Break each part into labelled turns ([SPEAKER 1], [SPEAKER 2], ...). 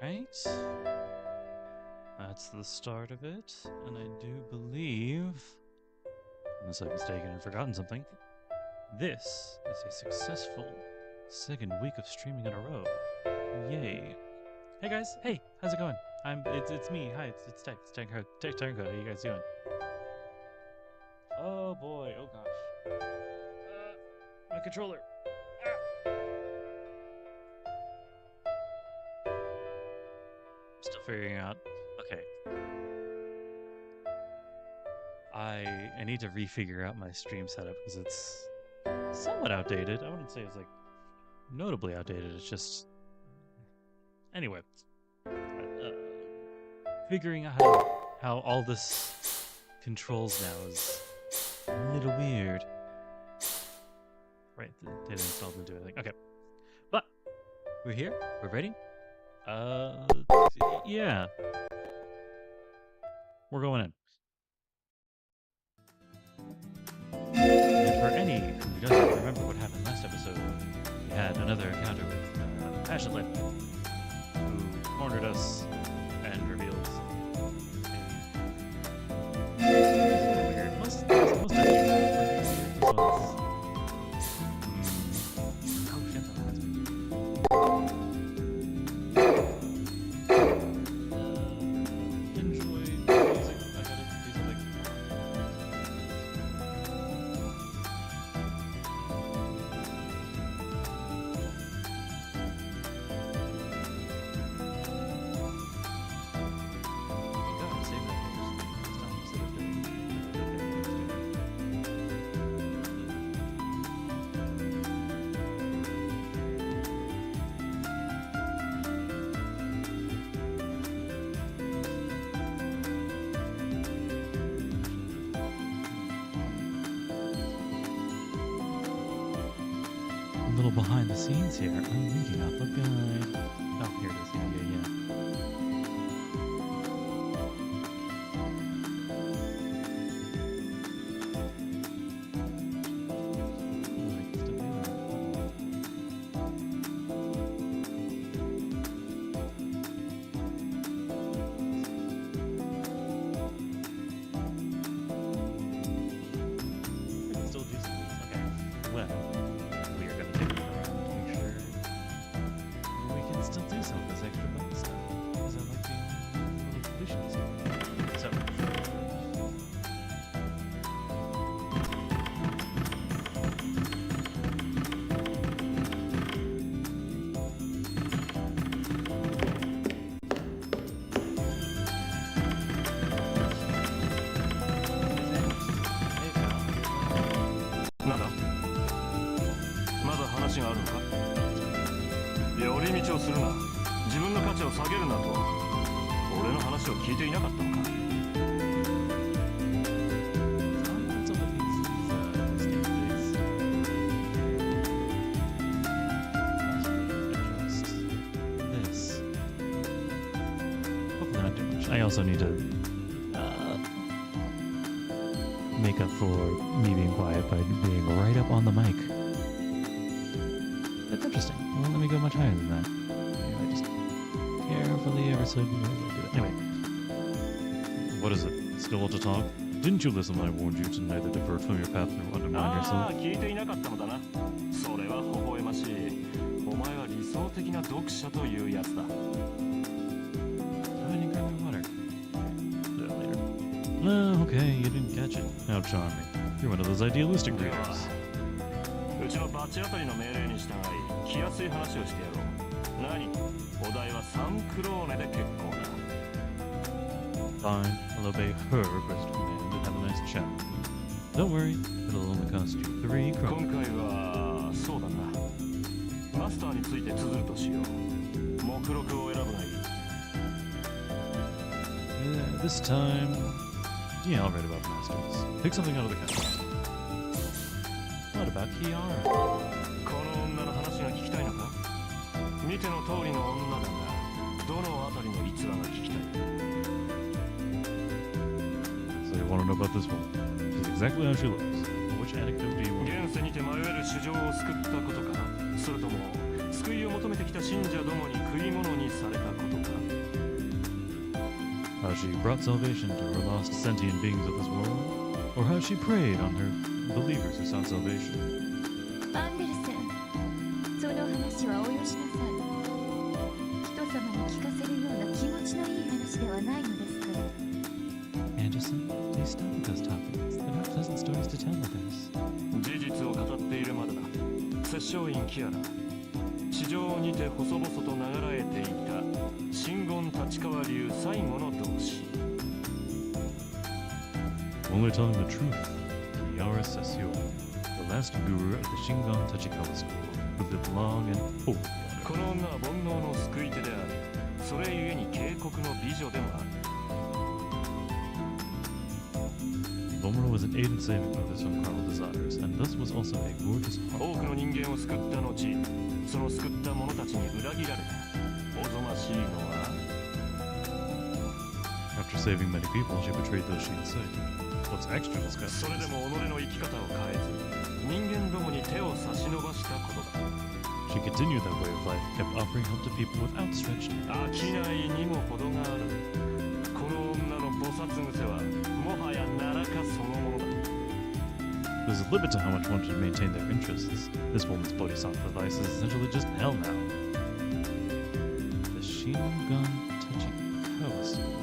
[SPEAKER 1] Alright. That's the start of it, and I do believe, unless I've mistaken and forgotten something, this is a successful second week of streaming in a row. Yay. Hey guys, hey, how's it going? It's me, hi, it's Turncoat, how you guys doing? Oh boy, oh gosh. My controller. Still figuring out. Okay. I need to refigure out my stream setup because it's somewhat outdated. I wouldn't say it's like notably outdated. It's just anyway. Figuring out how all this controls now is a little weird. Right, the data installed didn't do anything. Okay, but we're here. We're ready. Yeah. We're going in. And for any who doesn't remember what happened last episode, we had another encounter with Passion Lip, who cornered us and revealed weird. Most definitely this was. Oh shit, that reminds me. Little behind the scenes here. I'm reading up a guide. Oh, here it is. Yeah. Still do some of this. Okay. Well. Still do some of this extra bonus stuff because I like being a little completionist. So I also need to make up for me being quiet by being right up on the mic. That's interesting. It won't let me go much higher than that. Anyway, just carefully ever so do it. Anyway. What is it? Still want to talk? Didn't you listen when I warned you to neither divert from your path nor undermine yourself? Oh, okay, you didn't catch it. How charming. You're one of those idealistic readers. Fine, I'll obey her first command and have a nice chat. Don't worry, it'll only cost you 3 crowns. This time... Yeah, I'll write about masters. Pick something out of the catalog. What about Kiara? So you want to know about this one? She's exactly how she looks. Which anecdote do you want?
[SPEAKER 2] きた信者どもに食い物にされたことか。
[SPEAKER 1] How she brought salvation to her lost sentient beings of this world, or how she preyed on her believers who sought salvation.
[SPEAKER 3] アンデルセン、その話はおよしなさい。人様に聞かせるような気持ちのいい話ではないのですから。
[SPEAKER 1] Anderson, please stop with those topics. They're not pleasant stories to tell others.
[SPEAKER 2] 事実を語っているまでだ。摂政院キアラ、地上にて細々と流らえていた真言立川流最後の同志。
[SPEAKER 1] Only telling the truth, Kiara Sessio, the last guru of the Shingon Tachikawa school, who lived long and holy.
[SPEAKER 2] この女は煩悩の救い手であり、それゆえに警告の美女でもある。
[SPEAKER 1] Vomero was an aid in saving others from carnal desires, and thus was also a gorgeous
[SPEAKER 2] 多
[SPEAKER 1] heart.
[SPEAKER 2] くの人間を救った後、その救った者たちに裏切られた。おぞましいのは
[SPEAKER 1] After saving many people, she betrayed those she had saved. What's extra
[SPEAKER 2] そ
[SPEAKER 1] disgusting
[SPEAKER 2] れで
[SPEAKER 1] is
[SPEAKER 2] も己の生き方を変えず、人間どもに手を差し伸ばしたことだ。
[SPEAKER 1] she continued that way of life, kept offering help to people with outstretched hands.
[SPEAKER 2] 商いにも程がある。この女の菩薩癖はもはや奈良かそのものだ。
[SPEAKER 1] There's a limit to how much one should maintain their interests. This woman's bodhisattva vice is essentially just hell now. The Shingon Tachikawa school.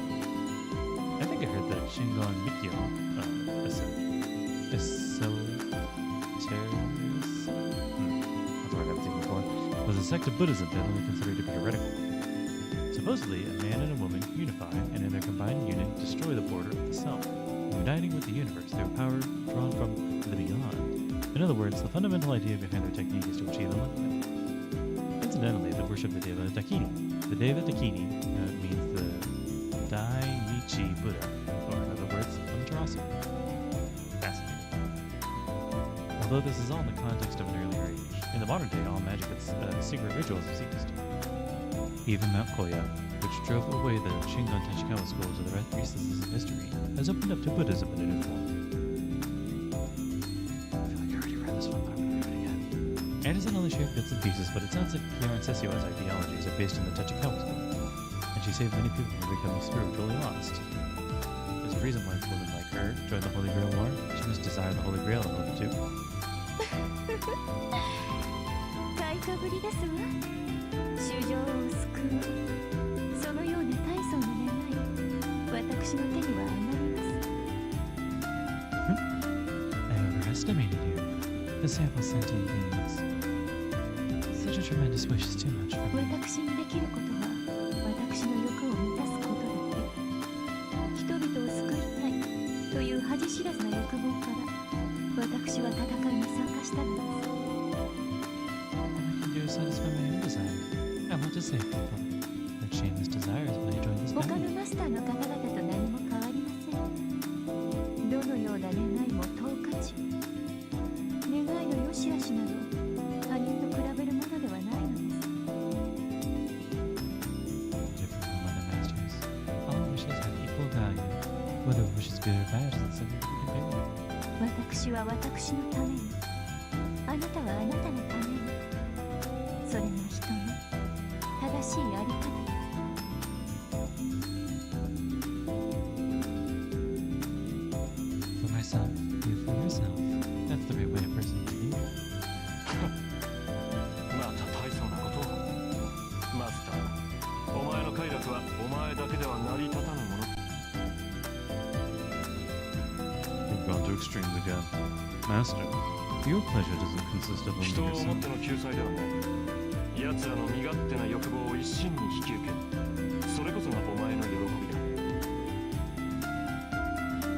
[SPEAKER 1] I think I heard that Shingon Mikyo, that's what I got thinking before, was a sect of Buddhism that only considered to be heretical. Supposedly, a man and a woman unify, and in their combined union, destroy the border of the self, uniting with the universe through power drawn from the beyond. In other words, the fundamental idea behind their technique is to achieve enlightenment. Incidentally, they worship the Deva Dakini. The Deva Dakini means the Dainichi Buddha, or in other words, Ataraxia. Fascinating. Although this is all in the context of an earlier age, in the modern day, all magic is secret rituals have ceased. Even Mount Koya, which drove away the Shingon Tachikawa school to the recesses of history, has opened up to Buddhism in a new form. I feel like I already read this one, but I'm going to read it again. Anderson only shared bits and pieces, but it sounds like Kiara Sessio's ideologies are based in the Tachikawa school, and she saved many people from becoming spiritually lost. There's a reason why women like her join the Holy Grail War. She must desire the Holy Grail in order to.
[SPEAKER 3] 買いかぶりですわ。衆生を救うそのような大層な願い、私の手にはあまります。
[SPEAKER 1] I overestimated you. The sample sentient beings. Such a tremendous wish is too much for me.
[SPEAKER 3] 私にできることは、私の欲を満たすことだけ。人々を救いたいという恥知らずな欲望から、私は戦いに参加したのです。
[SPEAKER 1] Satisfy my own desire. I want to save people. That shameless desire is why I joined this
[SPEAKER 3] 他の
[SPEAKER 1] family.
[SPEAKER 3] マスターの方々と何も変わりません。どのような願いも等価値。願いの良し悪しなど他人と比べるものではないのです。
[SPEAKER 1] Different from other masters. All wishes have equal value. Whether a wish is good or bad isn't something to be compared.
[SPEAKER 3] 私は私のために、あなたはあなたのために。それが人の正しいあり方です。
[SPEAKER 1] For myself, you for yourself. That's the right way a person to be.
[SPEAKER 2] また大層なことを。マスター、お前の快楽はお前だけでは成り立たぬもの。
[SPEAKER 1] We've gone to extremes again. Master, your pleasure doesn't consist of only
[SPEAKER 2] 人をもって
[SPEAKER 1] yourself.
[SPEAKER 2] の救済ではない。奴らの身勝手な欲望を一身に引き受ける。それこそがお前の喜びだ。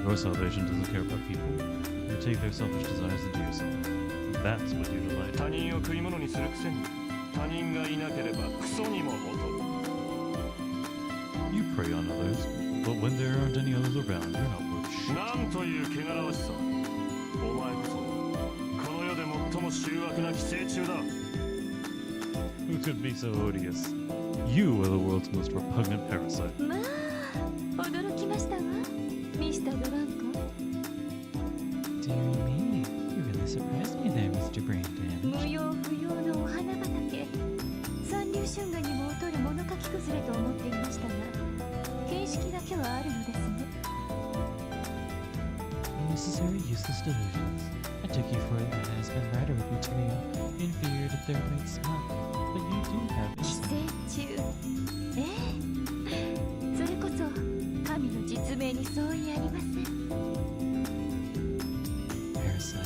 [SPEAKER 1] Your salvation doesn't care about people. You take their selfish desires into yourself. That's what you delight in.
[SPEAKER 2] 他人を食い物にするくせに、他人がいなければクソにも劣る。
[SPEAKER 1] You prey on others, but when there aren't any others around, you're not worth shit.
[SPEAKER 2] なんという汚らわしさ。お前こそ、この世で最も醜悪な寄生虫だ。
[SPEAKER 1] Who could be so odious? You are the world's most repugnant parasite.
[SPEAKER 3] まあ、驚きましたわ、ミスター・ドランコ。
[SPEAKER 1] Dear me, you really surprised me there, Mr. Brandon.
[SPEAKER 3] 無用不要のお花畑、三流
[SPEAKER 1] unnecessary, useless delusions. I took you for an has-been rider with material inferior to third-rate smut, but you do have
[SPEAKER 3] 寄
[SPEAKER 1] insight.
[SPEAKER 3] 生虫ええそれこそ神の実名に相違ありません
[SPEAKER 1] Parasite.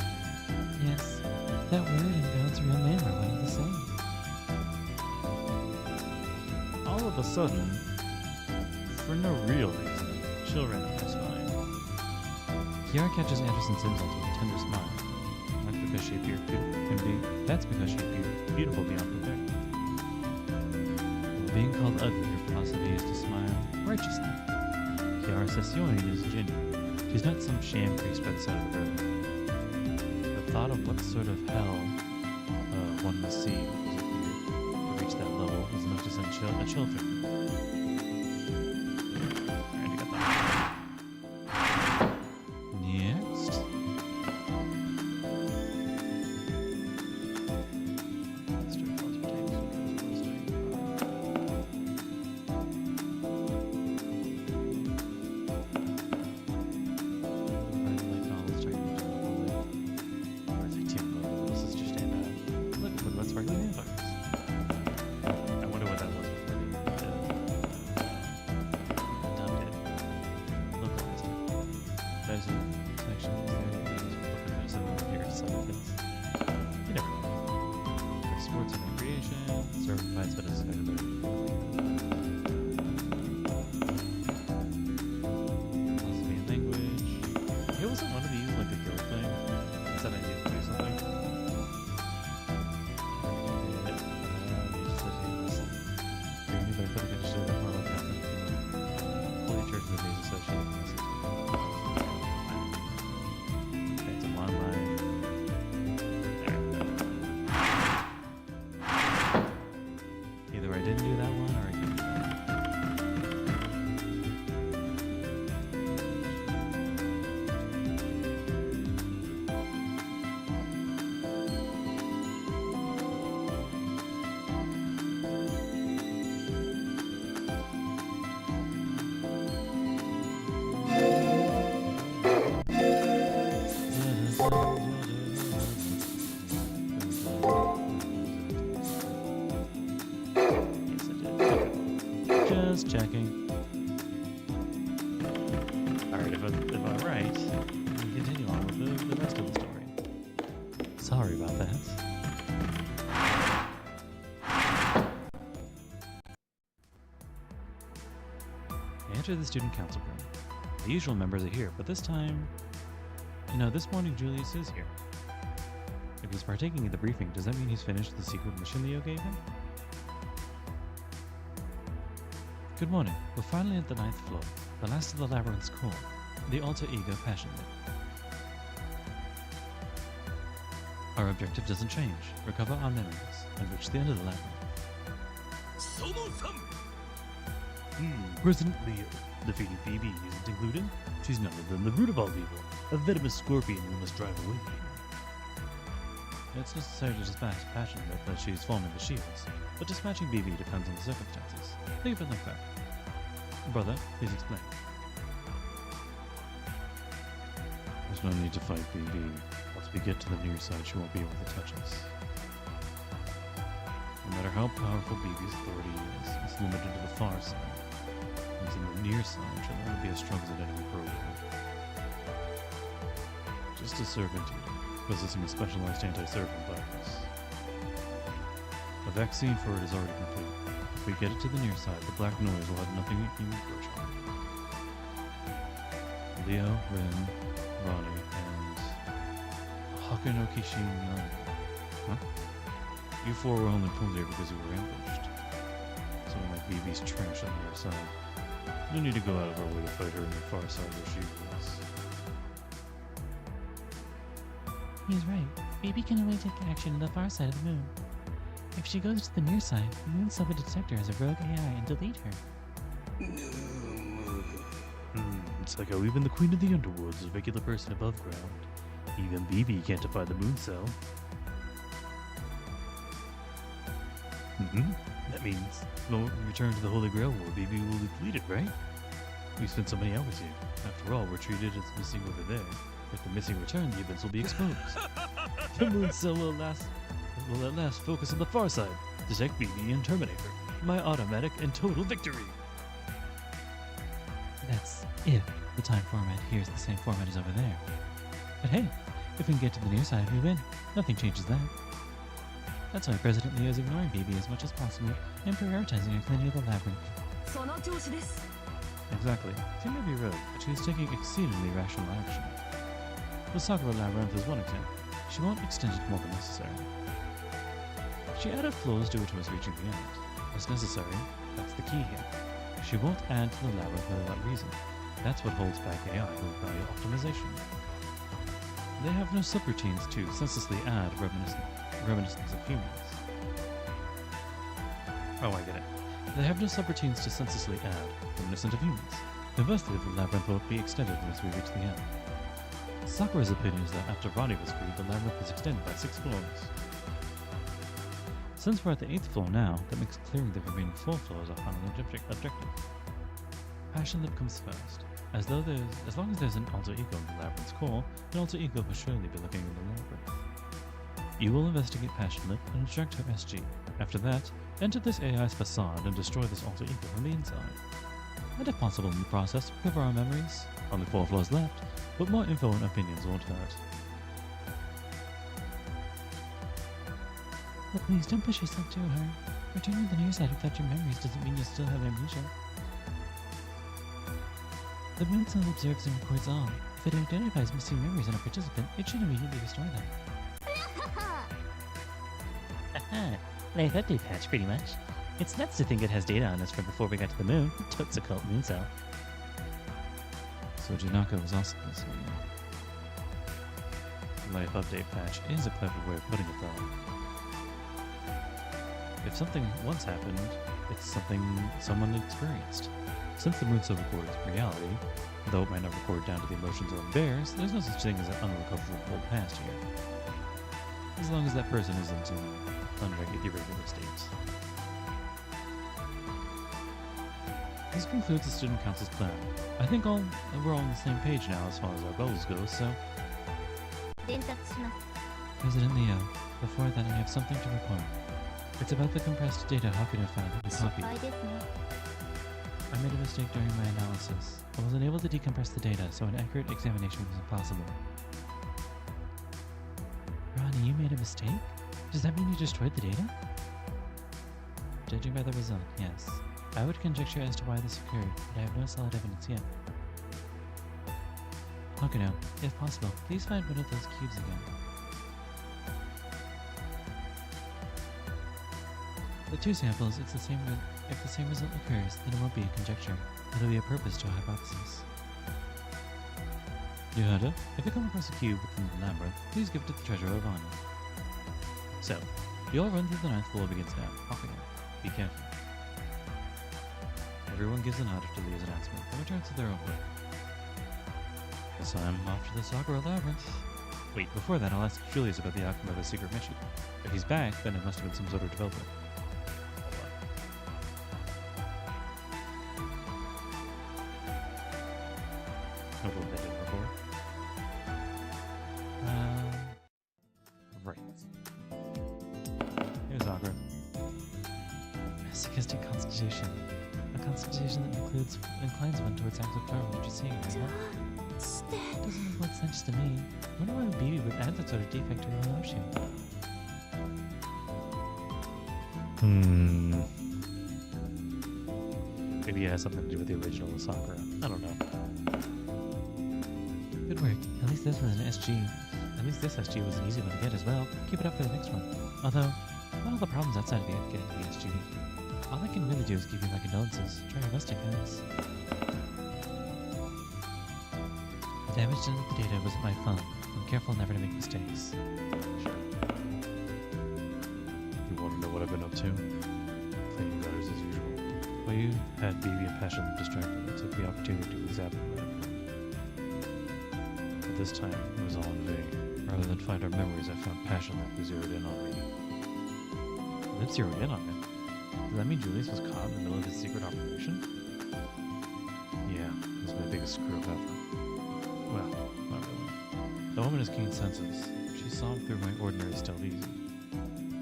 [SPEAKER 1] Yes, that word and God's real name are one and the same. All of a sudden, for no real reason, she'll ran up her spine. Kiara catches Anderson's insult with a tender smile. That's because she appeared that's because she appeared beautiful beyond compare. Being called ugly or possibly used to smile righteously. Kiara Session is genuine. She's not some sham priest by the side of the road. The thought of what sort of hell one must see to reach that level is enough to send a chill through me. Alright, I got that. Next. I wonder what that was before they localized it. Medicine sections, medicine over here, some of this. You never know. Sports and recreation, servant fights, but it's philosophy and language. Hey, wasn't one of these like a guild thing? Is that idea to do something? Holy Church of the Days Associated with this. Okay, it's a long line. Either I didn't do that one or I did that. Just checking. Alright, if I'm right, we continue on with the rest of the story. Sorry about that. I enter the student council room. The usual members are here, but this time... this morning Julius is here. If he's partaking in the briefing, does that mean he's finished the secret mission Leo gave him? Good morning. We're finally at the 9th floor, the last of the labyrinth's core, the alter ego passionate. Our objective doesn't change. Recover our memories and reach the end of the labyrinth. President Leo. Defeating Phoebe isn't included. She's none other than the root of all evil, a venomous scorpion we must drive away. It's necessary to dispatch Passion that she's forming the shields, but dispatching BB depends on the circumstances. Think of it like that. Brother, please explain. There's no need to fight BB. Once we get to the near side, she won't be able to touch us. No matter how powerful BB's authority is, it's limited to the far side. Whereas in the near side, she'll only be as strong as an enemy program. Just a servant eater, possessing a specialized anti-servant virus. A vaccine for it is already complete. If we get it to the near side, the black noise will have nothing to approach on. Leo, Rin, Ronnie, and Hakano Kishin. Huh? You four were only pulled here because you were ambushed. Someone like BB's trash on the other side. No need to go out of our way to fight her in the far side where she was.
[SPEAKER 4] He's right. BB can only take action on the far side of the moon. If she goes to the near side, the moon will detect her as a rogue AI and delete her.
[SPEAKER 1] It's like how even the Queen of the Underworld is a regular person above ground. Even BB can't defy the moon cell. That means when we return to the Holy Grail War, BB will be depleted, right? We spent so many hours here. After all, we're treated as missing over there. If the missing return, the events will be exposed. The moon cell will at last focus on the far side. Detect BB and Terminator. My automatic and total victory.
[SPEAKER 4] That's if the time format here is the same format as over there. But hey, if we can get to the near side, we win. Nothing changes that. That's why President Leo is ignoring BB as much as possible and prioritizing her cleaning of the labyrinth.
[SPEAKER 3] その調子です
[SPEAKER 1] Exactly. She may be rogue, but she is taking exceedingly rational action. The Sakura Labyrinth is one example. She won't extend it more than necessary. She added floors due to us reaching the end. As necessary, that's the key here. She won't add to the labyrinth without reason. That's what holds back AI who value optimization. They have no subroutines to senselessly add reminiscence of humans. Oh, I get it. They have no subroutines to senselessly add reminiscent of humans. Conversely, the labyrinth won't be extended unless we reach the end. Sakura's opinion is that after Ronnie was freed, the labyrinth is extended by 6 floors. Since we're at the 8th floor now, that makes clearing the remaining 4 floors our final objective. Passion Lip comes first. As long as there's an alter ego in the labyrinth's core, an alter ego will surely be looking in the labyrinth. You will investigate Passion Lip and instruct her SG. After that, enter this AI's facade and destroy this alter ego from the inside. And if possible in the process, recover our memories. Only 4 floors left, but more info and opinions won't hurt.
[SPEAKER 4] But please don't push yourself too hard. Returning to the near side without your memories doesn't mean you still have amnesia. The moon cell observes and records all. If it identifies missing memories in a participant, it should immediately restore them. Haha, like that did patch pretty much. It's nuts to think it has data on us from before we got to the moon. Totes a cult moon cell.
[SPEAKER 1] So Janako was also missing. Life update patch is a clever way of putting it though. If something once happened, it's something someone experienced. Since the moon cell records reality, though it might not record down to the emotions it bears, there's no such thing as an unrecoverable past here. As long as that person isn't in irregular states. This concludes the Student Council's plan. I think we're all on the same page now as far as our goals go, so...
[SPEAKER 3] 伝達します
[SPEAKER 4] President Leo, before that I have something to report. It's about the compressed data Hakuno file that we
[SPEAKER 3] 失
[SPEAKER 4] copied.
[SPEAKER 3] 敗ですね
[SPEAKER 4] I made a mistake during my analysis. I wasn't able to decompress the data, so an accurate examination was impossible. Ronnie, you made a mistake? Does that mean you destroyed the data? Judging by the result, yes. I would conjecture as to why this occurred, but I have no solid evidence yet. Hakuno, if possible, please find one of those cubes again. The 2 samples, if the same result occurs, then it won't be a conjecture. It'll be a purpose to a hypothesis.
[SPEAKER 1] You heard her? If you come across a cube within the labyrinth, please give it to the Treasurer of Honor. So, you all run through the 9th floor begins now. Hakuno, be careful. Everyone gives a nod after Leo's announcement and returns to their own work. Guess I'm off to the Sakura Labyrinth. Wait, before that I'll ask Julius about the outcome of his secret mission. If he's back, then it must have been some sort of development. Hopefully that didn't record. Right. Here's Sakura.
[SPEAKER 4] Masochistic constitution. A constitution that inclines one towards acts of power, which is seeing right now.
[SPEAKER 3] して
[SPEAKER 4] Doesn't make much sense to me. Wonder why BB would add that sort of defect to her emotion.
[SPEAKER 1] Maybe it has something to do with the original Sakura. I don't know.
[SPEAKER 4] Good work. At least this was an SG. At least this SG was an easy one to get as well. Keep it up for the next one. Although, not all the problems outside of getting the SG. All I can really do is give you my condolences. Try your best, I guess. The damage done with the data wasn't my fault. I'm careful never to make mistakes.
[SPEAKER 1] You want to know what I've been up to? Cleaning gutters as usual. While you had BB and Passion distracted, I took the opportunity to examine them. But this time, it was all in vain. Rather than find our memories, I found Passion who zeroed in on me. It zeroed in on him? Does that mean Julius was caught in the middle of his secret operation? Yeah, it was my biggest screw-up ever. Well, not really.
[SPEAKER 4] The woman has keen senses. She saw through my ordinary stealth easy.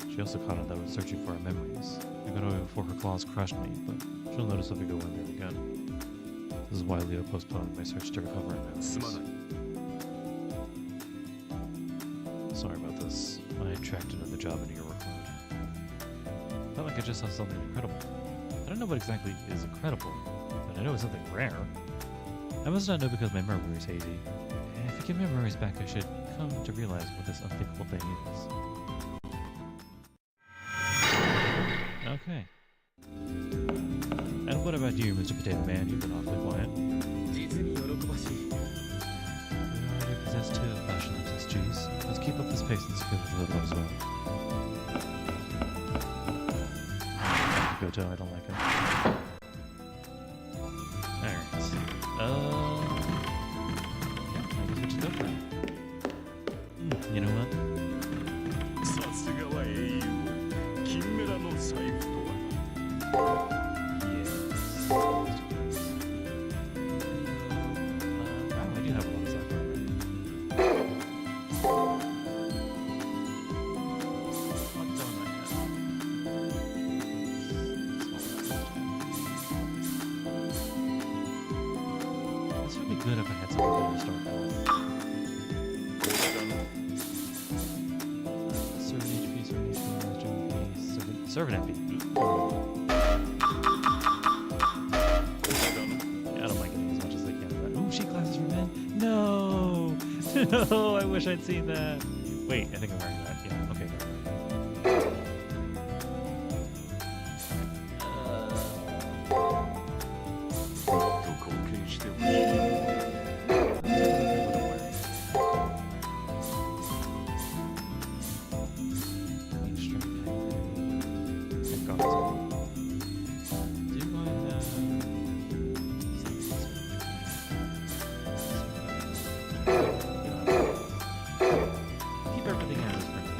[SPEAKER 4] She also caught on that I was searching for her memories. I got away before her claws crushed me, but she'll notice if I go in there again. This is why Leo postponed my search to recover her memories. Sorry about this. I tracked another job into your workload. Felt like I just saw something incredible. I don't know what exactly is incredible, but I know it's something rare. I must not know because my memory is hazy. If you get my memories back, I should come to realize what this unthinkable thing is. Okay. And what about you, Mr. Potato Man? You've been awfully quiet. You already possess 2 of Passionless G's. Let's keep up this pace and secure the little as well. Goto, I don't like it. Alright. Yeah, I guess we just go for it. You know what?
[SPEAKER 2] さすがは英雄金メダの財布とは
[SPEAKER 4] Yes. Wow, I do have a lot of stuff already. What don't I have? This would be good if I had something to start with. Servant HP, servant HP, servant MP. Yeah, I don't like it as much as they can. Oh, sheet classes for men? No! No, I wish I'd seen that. Wait, I think I'm wearing that. Yeah, okay, never mind.
[SPEAKER 2] もっと貢献してほしい
[SPEAKER 4] Keep everything as is for now.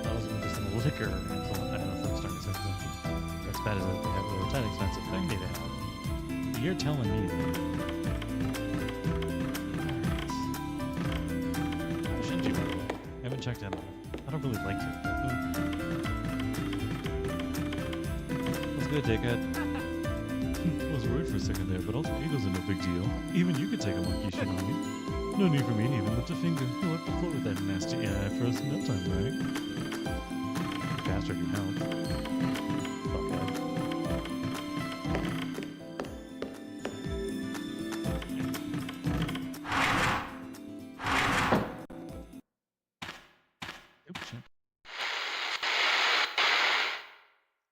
[SPEAKER 4] I was going to do some liquor until I don't know if I'm starting to say something. As bad as they have, they're a ton expensive thing to have. You're telling me that. How should you, by the way? I haven't checked in on it. I don't really like to. What's good, dickhead? I was worried for a second there, but alter egos are no big deal. Even you could take a monkey Shinami. No need for me to even lift a finger. You'll wipe the floor with that nasty AI for us in no time, right? Bastard can help. Fuckhead. Oops, shit.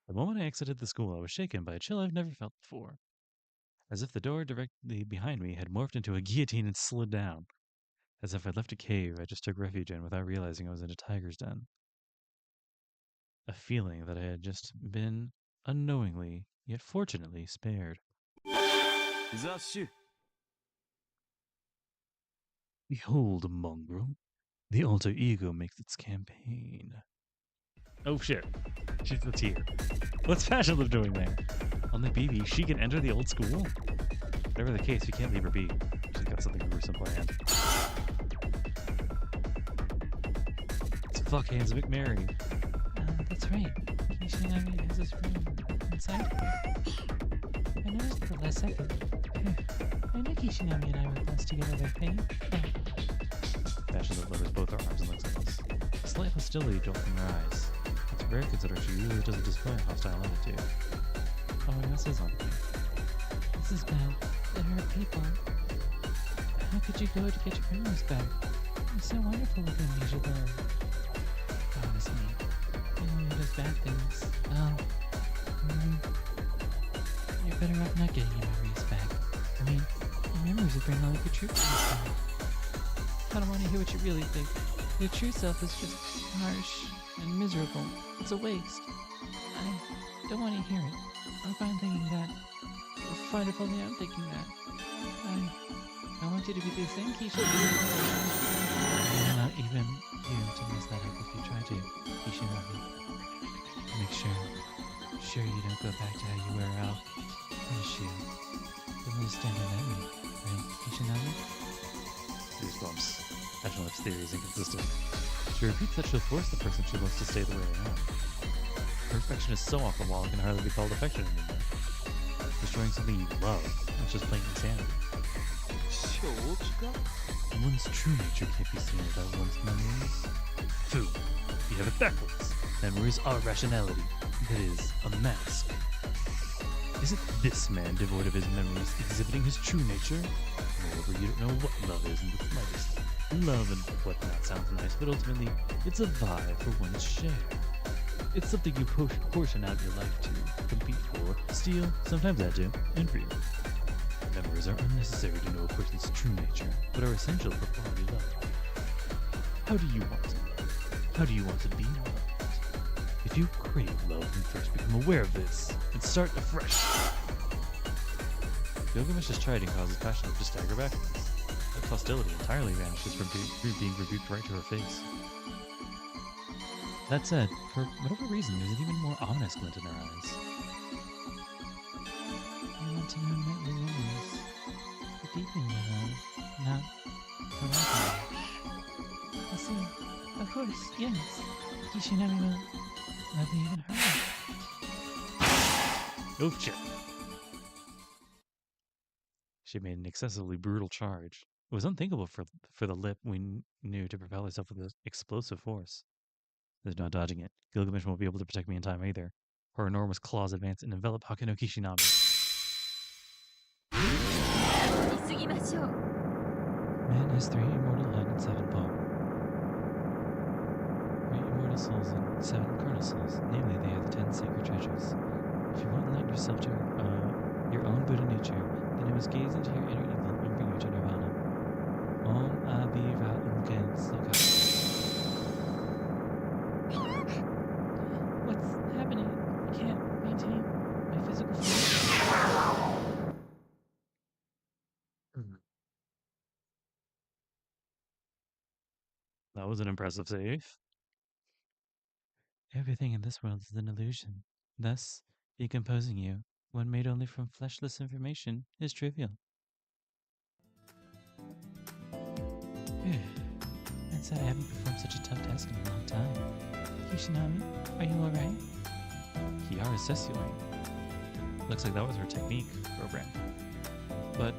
[SPEAKER 4] The moment I exited the school, I was shaken by a chill I've never felt before. As if the door directly behind me had morphed into a guillotine and slid down. As if I'd left a cave I just took refuge in without realizing I was in a tiger's den. A feeling that I had just been, unknowingly, yet fortunately, spared.
[SPEAKER 2] 雑種
[SPEAKER 4] Behold, mongrel. The alter ego makes its campaign. Oh shit. She's the tier. What's Fashionless doing there? On the BB, she can enter the old school? Whatever the case, we can't leave her be. She's got something gruesome planned. It's fuck Hands McMary. That's right. Kishinami has this room inside here. I noticed it the last second. I knew Kishinami and I were close together by fate. Fashionless lowers both her arms and looks at us. A slight hostility jolting her eyes. It's rare considering she usually doesn't display a hostile attitude. Oh, I must say something. This is bad. It hurt people. How could you go to get your memories back? It's so wonderful within Mijabo. Promise me. You only does bad things. Oh. You're better off not getting your memories back. I mean, your memories will bring all of your true self back. I don't want to hear what you really think. Your true self is just harsh and miserable. It's a waste. I don't want to hear it. I'm fine thinking that. It's fine if only I'm thinking that. I want you to be the same Keisha. Not even you to mess that up if you try to, Kishinami. Make sure you don't go back to how you were, I'll punish you. Don't really stand on that way, right, Kishinami?
[SPEAKER 1] Bumps. Passionless theory is inconsistent. She repeats that she'll force the person she loves to stay the way they are. Her affection is so off the wall it can hardly be called affection anymore. Destroying something you love, that's just plain insanity. One's true nature can't be seen without one's memories. Boom! You have it backwards. Memories are rationality. That is, a mask. Isn't this man devoid of his memories exhibiting his true nature? Moreover, you don't know what love is in the slightest. Love and whatnot sounds nice, but ultimately, it's a vibe for one's share. It's something you portion out your life to, compete for, steal, sometimes add to, and for you. Memories are unnecessary to know a person's true nature, but are essential for quality love. How do you want to love? How do you want to be loved? If you crave love, then first become aware of this, and start afresh. Gilgamesh is tried and causes Passionless to stagger backwards. That hostility entirely vanishes from being rebuked right to her face. That said, for whatever reason, there's an even more ominous glint in her eyes.
[SPEAKER 4] I want to know about your memories. The deep in your love, not for life. I see. Of course, yes. Kishinami will love me even her.
[SPEAKER 1] Oh shit. She made an excessively brutal charge. It was unthinkable for the lip we knew to propel herself with this explosive force. There's no dodging it. Gilgamesh won't be able to protect me in time either. Her enormous claws advance and envelop Hakano Kishinami.
[SPEAKER 4] Man has 3 immortal head and 7 paw. 3 immortal souls and 7 carnal souls. Namely, they are the 10 sacred treasures. If you want to enlighten yourself to your own Buddha nature, then you must gaze into your inner evil and bring you to nirvana. Om Abhi Umken Sloka. What's happening? I can't maintain my physical form.
[SPEAKER 1] That was an impressive save.
[SPEAKER 4] Everything in this world is an illusion. Thus, decomposing you, one made only from fleshless information, is trivial. I'd say I haven't performed such a tough task in a long time. Kishinami, are you alright?
[SPEAKER 1] Kiara Sesui. Looks like that was her technique program. But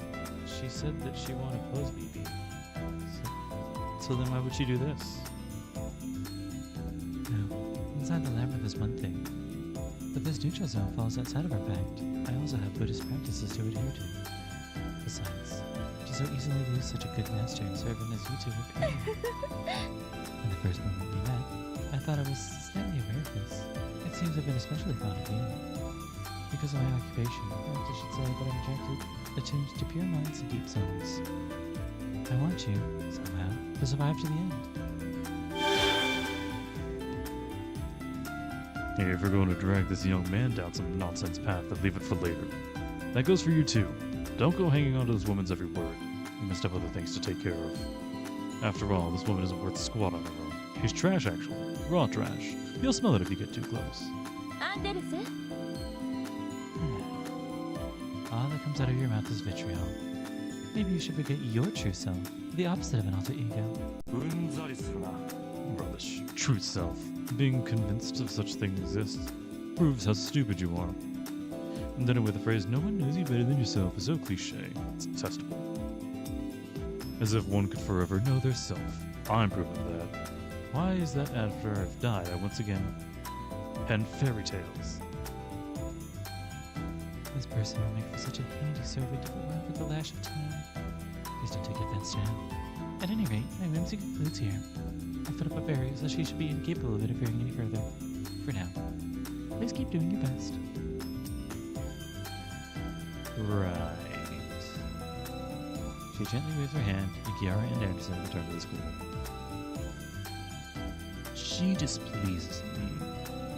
[SPEAKER 1] she said that she wanted pose BB. So then why would she do this?
[SPEAKER 4] No, inside the labyrinth is one thing. But this neutral zone falls outside of our pact. I also have Buddhist practices to adhere to. Besides, to so easily lose such a good master and servant as you two would be. In the first moment we met, I thought I was slightly aware of this. It seems I've been especially fond of you. Because of my occupation, perhaps I should say that I'm attuned to pure minds and deep zones. I want you, somehow, to survive to the end.
[SPEAKER 1] Hey, if you're going to drag this young man down some nonsense path, then leave it for later. That goes for you too. Don't go hanging on to this woman's every word. You must have other things to take care of. After all, this woman isn't worth squat on her own. She's trash, actually. Raw trash. You'll smell it if you get too close.
[SPEAKER 4] All that comes out of your mouth is vitriol. Maybe you should forget your true self, the opposite of an alter ego.
[SPEAKER 1] Rubbish. Truth self. Being convinced of such things exists proves how stupid you are. And then with the phrase, no one knows you better than yourself, is so cliche. It's detestable. As if one could forever know their self. I'm proof of that. Why is that after I've died, I once again pen fairy tales?
[SPEAKER 4] This person will make for such a handy servant to work with the lash of time. Please don't take offense, Jan. At any rate, my whimsy concludes here. I'll put up a barrier so she should be incapable of interfering any further. For now. Please keep doing your best.
[SPEAKER 1] Right.
[SPEAKER 4] She gently waves her hand, and Kiara and Anderson return to the school.
[SPEAKER 1] She displeases me.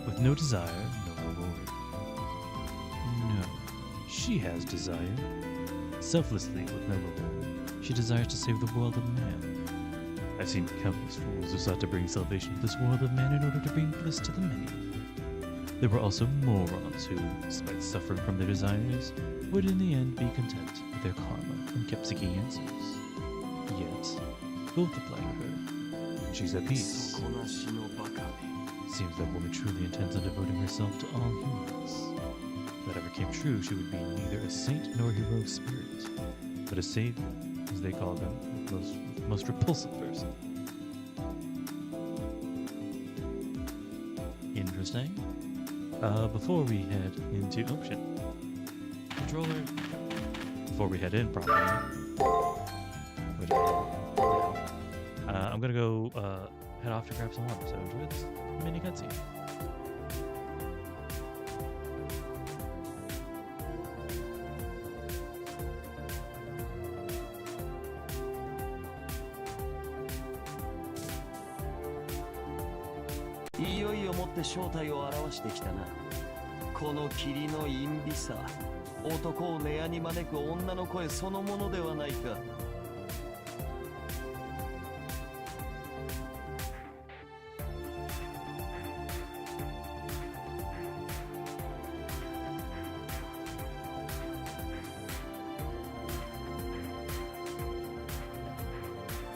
[SPEAKER 1] With no desire, no reward. No. She has desire. Selflessly, with no reward. She desires to save the world of man. I've seen countless fools who sought to bring salvation to this world of man in order to bring bliss to the many. There were also morons who, despite suffering from their desires, would in the end be content with their karma and kept seeking answers. Yet,
[SPEAKER 4] both apply to her. She's at peace.
[SPEAKER 2] 底なしのバカめ
[SPEAKER 4] Seems that woman truly intends on devoting herself to all humans. If that ever came true, she would be neither a saint nor a heroic spirit, but a savior, as they call them, most repulsive person. Interesting. Before we head into controller. Before we head in properly. I'm gonna go head off to grab some water. So enjoy this mini cutscene.
[SPEAKER 2] いよいよもって正体を表してきたな。この霧の陰微さ、男を根屋に招く女の声そのものではないか。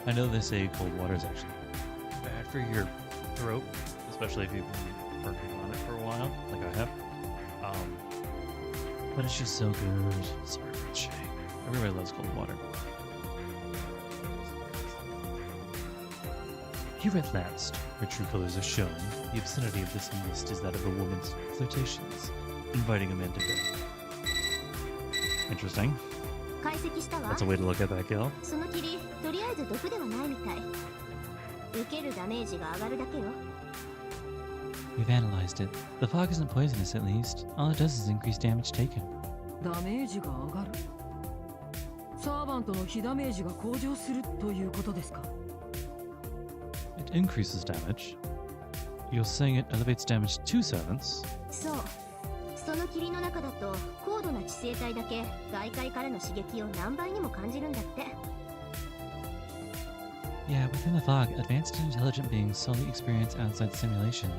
[SPEAKER 4] I know they say cold water is actually bad for your throat, especially if you've been working on it for a while, like I have. But it's just so good. So rich. Everybody loves cold water. Here at last, her true colors are shown. The obscenity of this mist is that of a woman's flirtations, inviting a man to bed. Interesting.
[SPEAKER 3] 解析したわ
[SPEAKER 4] That's a way to look at that kill.
[SPEAKER 3] その霧とりあえず毒ではないみたい受けるダメージが上がるだけよ
[SPEAKER 4] We've analyzed it. The fog isn't poisonous, at least. All it does is increase damage taken.
[SPEAKER 5] ダメージが上がるサーバントの被ダメージが向上するということですか
[SPEAKER 4] It increases damage. You're saying it elevates damage 2 servants?
[SPEAKER 3] そうその霧の中だと高度な知性体だけ外界からの刺激を何倍にも感じるんだって
[SPEAKER 4] Yeah, within the fog, advanced and intelligent beings solely experience outside stimulation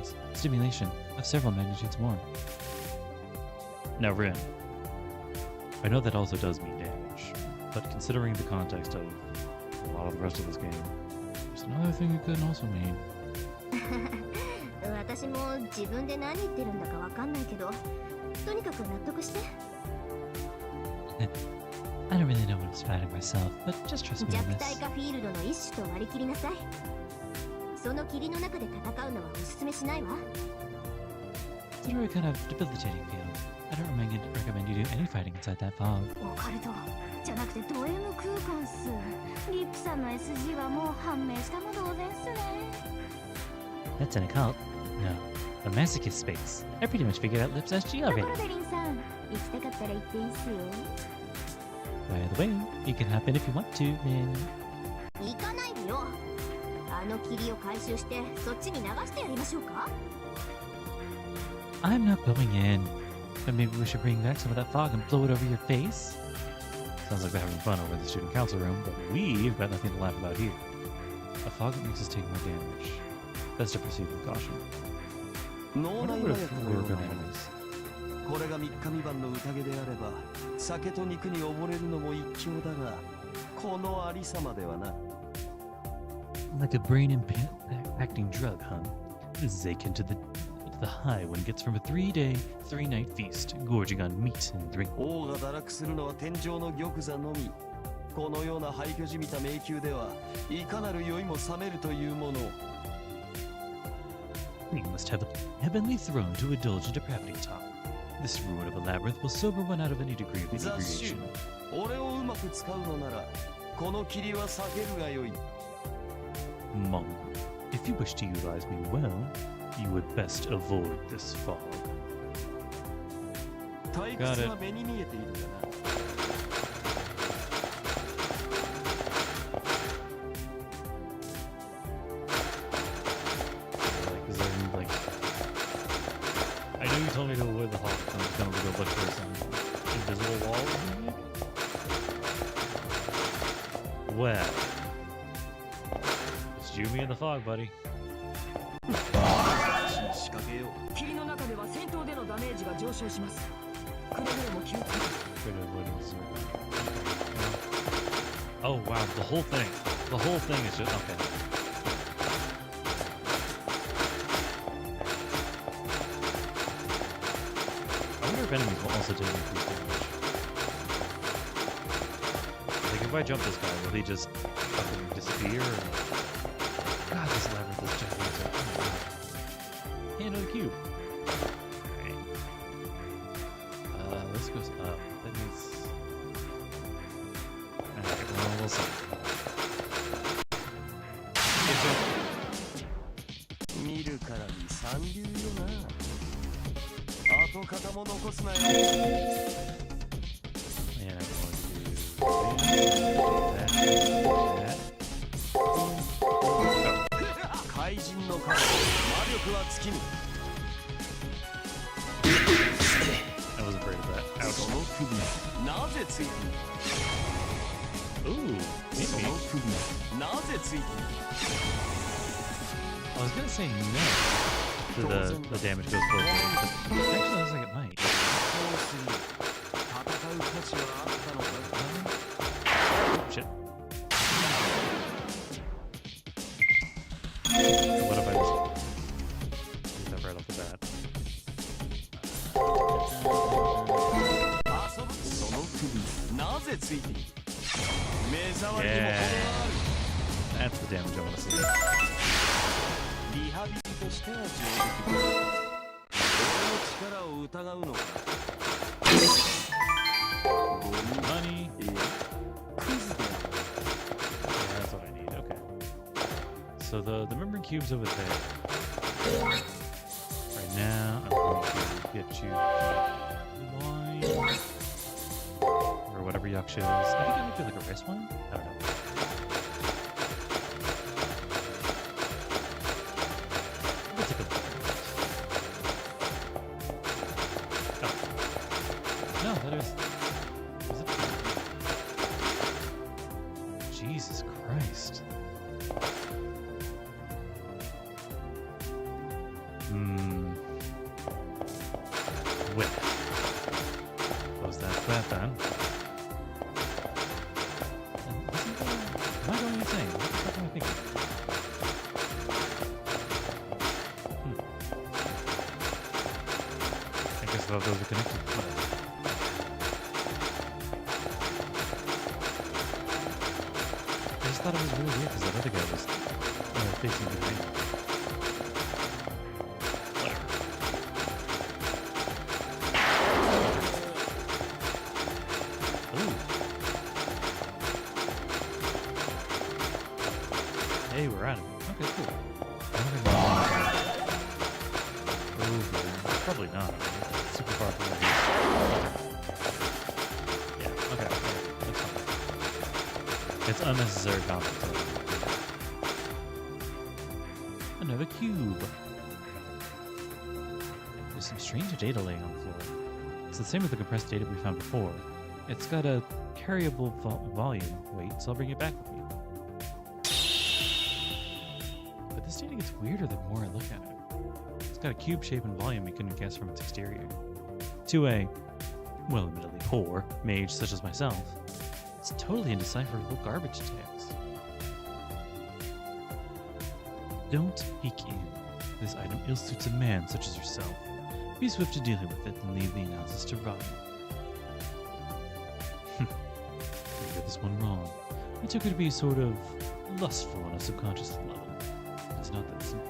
[SPEAKER 4] of several magnitudes more. Now, Rin, I know that also does mean damage, but considering the context of a lot of the rest of this game, there's another thing it could also mean.
[SPEAKER 3] 私も自分で何言ってるんだかわかんないけどとにかく納得して
[SPEAKER 4] I don't really know what I'm spouting myself, but just trust me
[SPEAKER 3] 弱
[SPEAKER 4] on
[SPEAKER 3] 体
[SPEAKER 4] this.
[SPEAKER 3] 化フィールドの一種と割り切りなさいその霧の中で戦うのはおすすめしないわ
[SPEAKER 4] It's a very kind of debilitating field. I don't recommend you do any fighting inside that fog.
[SPEAKER 3] オカルトじゃなくてド M 空間っすリップさんの SG はもう判明したも同然っすね
[SPEAKER 4] That's an occult? No. A masochist space. I pretty much figured out Lip's SG
[SPEAKER 3] とこ
[SPEAKER 4] already.
[SPEAKER 3] ろでリンさん行きたかったら行っていいっすよ
[SPEAKER 4] By the way, you can hop in if you want to, then...
[SPEAKER 3] 行かないでよあの霧を回収してそっちに流してやりましょうか
[SPEAKER 4] I'm not going in. But maybe we should bring back some of that fog and blow it over your face? Sounds like they're having fun over in the student council room, but we've got nothing to laugh about here. A fog that makes us take more damage. Best to proceed with caution.
[SPEAKER 2] 脳
[SPEAKER 4] What
[SPEAKER 2] 内
[SPEAKER 4] would
[SPEAKER 2] 麻
[SPEAKER 4] a
[SPEAKER 2] 薬の
[SPEAKER 4] fool
[SPEAKER 2] よう
[SPEAKER 4] work
[SPEAKER 2] な
[SPEAKER 4] on
[SPEAKER 2] もの
[SPEAKER 4] enemies?
[SPEAKER 2] これが三日三晩の宴であれば酒と肉に溺れるのも一興だがこのありさまではな
[SPEAKER 4] Like a brain-impacting drug, huh? This is akin to the high one gets from a 3-day, 3-night feast, gorging on meat and drink.
[SPEAKER 2] 王が堕落するのは天上の玉座のみこのような廃墟じみた迷宮ではいかなる酔いも冷めるというもの
[SPEAKER 4] You must have a heavenly throne to indulge in depravity talk. This ruin of a labyrinth will sober one out of any degree of
[SPEAKER 2] 雑種
[SPEAKER 4] inebriation.
[SPEAKER 2] 俺をうまく使うのならこの霧は避けるがよい
[SPEAKER 4] Mongol, if you wish to utilize me well, you would best avoid this fog.
[SPEAKER 2] 退屈は目に見えているがな
[SPEAKER 1] Is there any, like... I know you told me to avoid the hawk, so I'm just gonna go look for some invisible walls, maybe? Well... It's you, me, and the fog, buddy.
[SPEAKER 2] 仕掛けよう
[SPEAKER 5] 霧の中では戦闘でのダメージが上昇しますくれぐれも気をつけて
[SPEAKER 1] Good avoiding the circle. Oh wow, the whole thing. The whole thing is just okay. I wonder if enemies will also take increased damage. Like if I jump this guy, will he just fucking disappear? Or... God, this labyrinth is gigantic. Oh my God. Hey, another cube. Alright. This goes up. That means. Alright, well, we'll see. Good
[SPEAKER 2] 見るからに三流よな。跡形も残すなよ。
[SPEAKER 1] And I'm going to do that.
[SPEAKER 2] 怪人の顔、魔力は尽きぬ。
[SPEAKER 1] I was afraid of that.
[SPEAKER 2] そ
[SPEAKER 1] Ouch.
[SPEAKER 2] の首、なぜついて
[SPEAKER 1] Ooh,
[SPEAKER 2] る？そ
[SPEAKER 1] maybe.
[SPEAKER 2] の首、なぜついてる？
[SPEAKER 1] I was gonna say no to the damage goes both ways, but actually looks like it might.
[SPEAKER 2] そうする。戦う価値はあったのか？
[SPEAKER 1] Shit. What if I just do that right off the bat?
[SPEAKER 2] 遊ぶ。その首、なぜついている？目障りにも程がある。
[SPEAKER 1] That's the damage I want to see.
[SPEAKER 2] リハビリとしては上出来だ。俺の力を疑うのか。ゴミ
[SPEAKER 1] Money.
[SPEAKER 2] いや、クズである。
[SPEAKER 1] That's what I need. Okay. So the remembering cube's over there. Right now, I'm going to get you wine or whatever Yaksha is. I think it might be like a rice wine. I don't know. We'll take a look. Oh. No, that is. Was it? Jesus Christ. Whip. Close that flap then. And isn't there... Am I going insane? What the fuck am I thinking? I guess all of those are connected. Whatever. I just thought it was really weird because that other guy was facing behind me. Whatever. Ooh. Hey, we're out of it. Okay, cool. Over. Probably not. Right? It's super far from where he is. Yeah, okay. That's fine. It's unnecessary conflict. Another cube. There's some strange data laying on the floor. It's the same with the compressed data we found before. It's got a carryable volume weight, so I'll bring it back with me. But this data gets weirder the more I look at it. It's got a cube shape and volume we couldn't guess from its exterior. To a, well, admittedly poor mage such as myself, it's totally indecipherable garbage text. Don't peek in. This item ill-suits a man such as yourself. Be swift to dealing with it and leave the analysis to Ryan. I got this one wrong. I took her to be sort of lustful on a subconscious level. It's not that simple.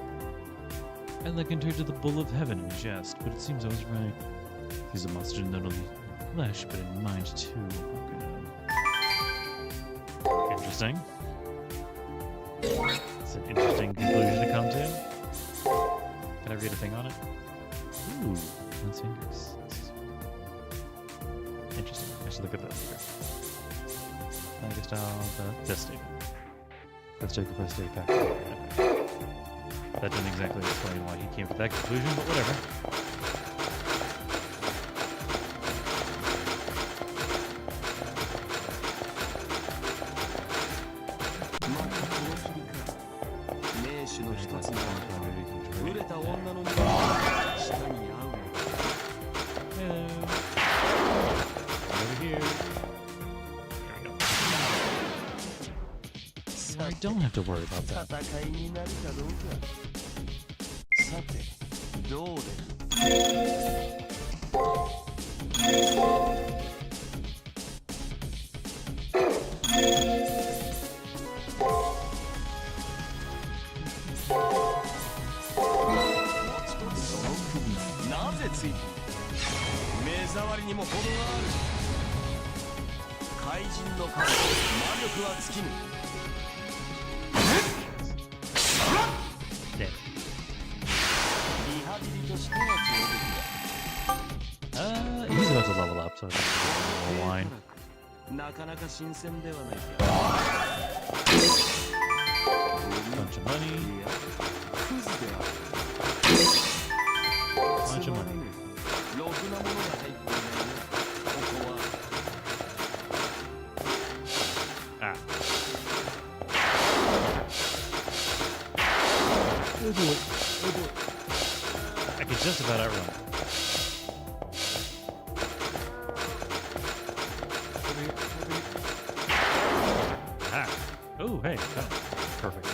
[SPEAKER 1] I likened her to the bull of heaven in jest, but it seems I was right. He's a monster not only in flesh, but in mind too. Okay. Interesting. It's an interesting conclusion to come to. Can I read a thing on it? Ooh, Lens fingers. Interesting. I should look at that later. Manga style, this statement. Let's check the press date back. That didn't exactly explain why he came to that conclusion, but whatever. Hello. Over here. There we go.
[SPEAKER 4] don't have to worry about that.
[SPEAKER 2] 戦いになるかどうか。さて、どうでなぜついている。目障りにも程がある。怪人の顔、魔力は尽きぬ。
[SPEAKER 1] Dead.
[SPEAKER 2] リハビリとしては上出来だ。
[SPEAKER 1] He's about to level up, so it's a little wine.
[SPEAKER 2] なかなか新鮮ではないか。
[SPEAKER 1] Bunch of money.
[SPEAKER 2] いや、クズである。
[SPEAKER 1] Bunch of money.
[SPEAKER 2] ろくなものが入っていないね。ここは。
[SPEAKER 1] Ah. Oh boy. Oh boy. I could just about outrun. Ah. Oh, hey. Got it. Perfect.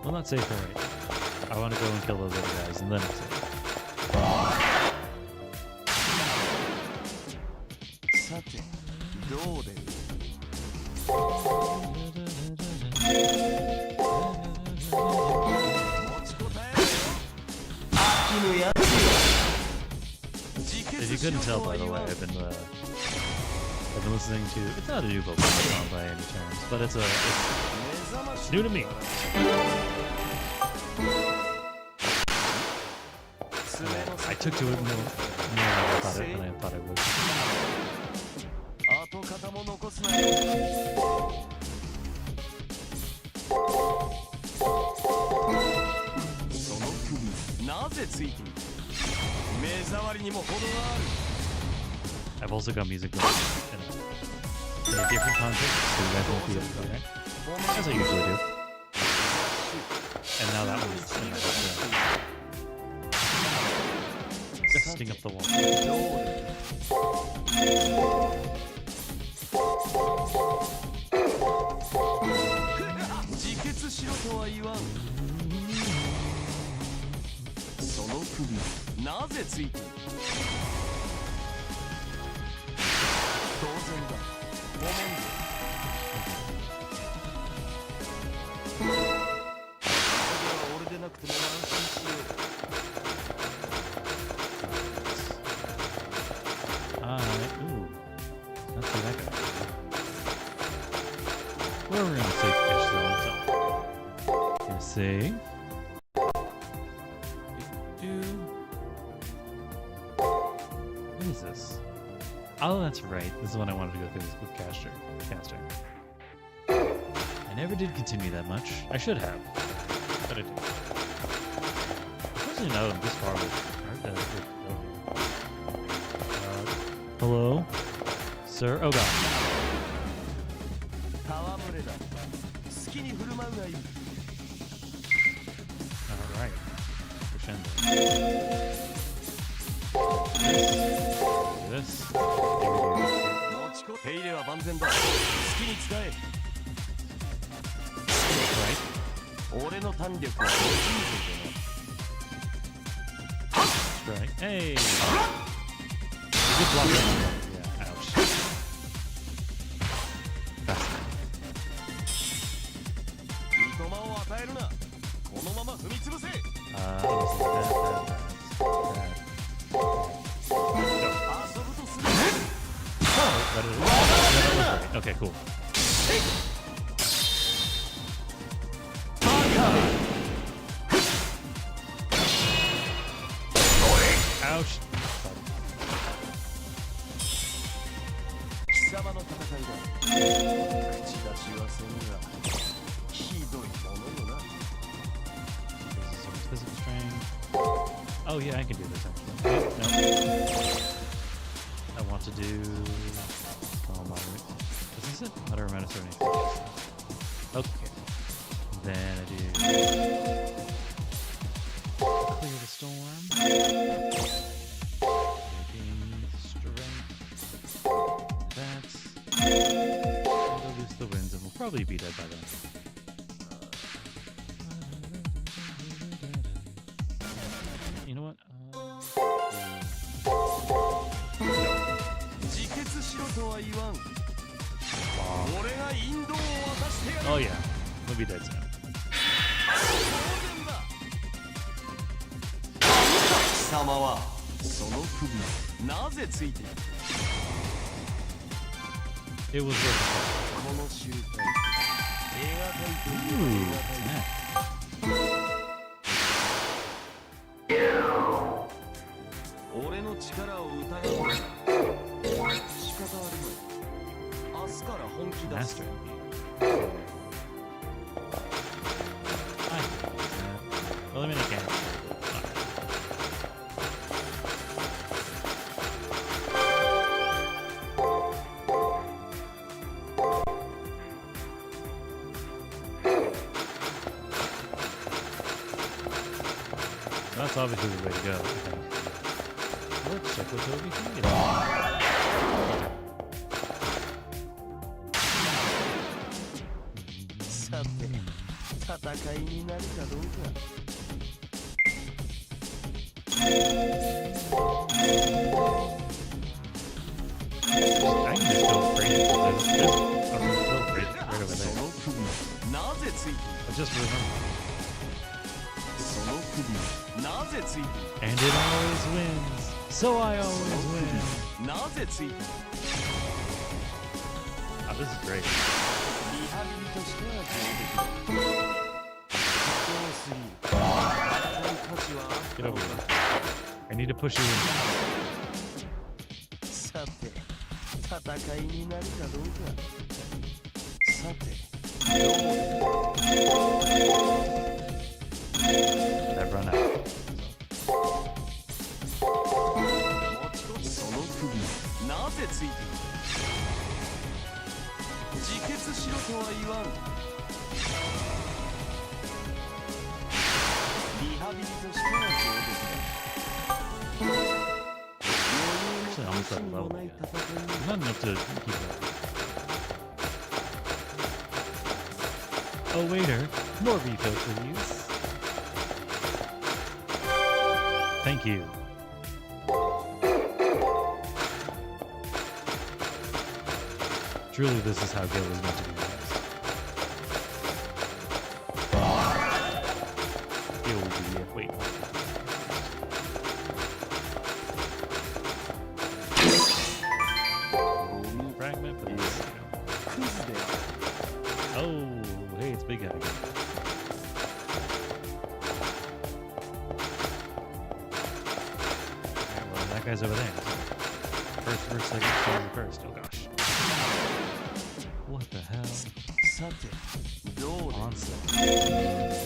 [SPEAKER 1] Well, not safe, right? I want to go and kill those other guys, and then it's safe.
[SPEAKER 2] さて、どうで
[SPEAKER 1] If you couldn't tell, by the way, I've been listening to. It's not a new book song by any terms, but it's new to me. I took to it more than I thought I would.
[SPEAKER 2] 跡形も残すなよ。その首、なぜついている。目障りにも程がある。
[SPEAKER 1] I've also got music going in a different context, so you guys won't be able to do that, as I usually do. And now that one's dusting up the wall.
[SPEAKER 2] 自決しろとは言わん。その首、なぜついている。当然だ。ごめんで。俺でなくても安心しよう。
[SPEAKER 1] Ooh. Let's see that guy. We're in a safe fish zone, so. Let's see. What is this? Oh, that's right. This is when I wanted to go through this with Caster. I never did continue that much. I should have. But I didn't. Especially now that I'm this far with hello? Sir? Oh god. Alright. Crescendo. This. Right. Right. Hey! Good block. Yeah, ouch. Fascinating. Okay, cool. Ouch. Physical strain. Oh yeah, I can do this actually. No. I want to do moderate. Is this it? Moderate minus 70. Okay. Then I do clear the storm. Gain strength. probably be dead by then. You know what?
[SPEAKER 2] 自決しろとは言わん。俺が引導を渡してやる。
[SPEAKER 1] Oh yeah, we'll be dead soon.
[SPEAKER 2] 貴様はその首なぜついている。
[SPEAKER 1] It was worth
[SPEAKER 2] この集会映画界と
[SPEAKER 1] it.
[SPEAKER 2] いう
[SPEAKER 1] Ooh, snap.
[SPEAKER 2] 俺の力を疑うな。仕方あるまい。明日から本気出す。
[SPEAKER 1] Master. Well, I mean, I can't. That's obviously the way to go. Okay. Let's check what's over here.
[SPEAKER 2] さて、戦いになるかどうか。
[SPEAKER 1] I can just go straight into this. There's a room filled right over
[SPEAKER 2] そ
[SPEAKER 1] there.
[SPEAKER 2] の首なぜついている。
[SPEAKER 1] I just remembered.
[SPEAKER 2] その首なぜついている。
[SPEAKER 1] And it always wins. So I always win.
[SPEAKER 2] なぜついている。
[SPEAKER 1] Oh, this is great.
[SPEAKER 2] リハビリとしては上出来だ。どうする。戦い価値はあった
[SPEAKER 1] Get over here. I need to push you in.
[SPEAKER 2] さて、戦いになるかどうか。さて、
[SPEAKER 1] I've run out.
[SPEAKER 2] その首なぜついている。自決しろとは言わん。リハビリとしては上出来だ。
[SPEAKER 1] Actually, almost at a level yet. Not enough to keep up. Oh, waiter, more refill, please. Thank you. Truly, this is how Gil is meant to be used. Gil will be it. Wait. Fragment for this. Oh, hey, it's big guy again. Alright, well, that guy's over there. First, second, first. Oh gosh. What the hell?
[SPEAKER 2] さて、どうだ。
[SPEAKER 1] Onslaught.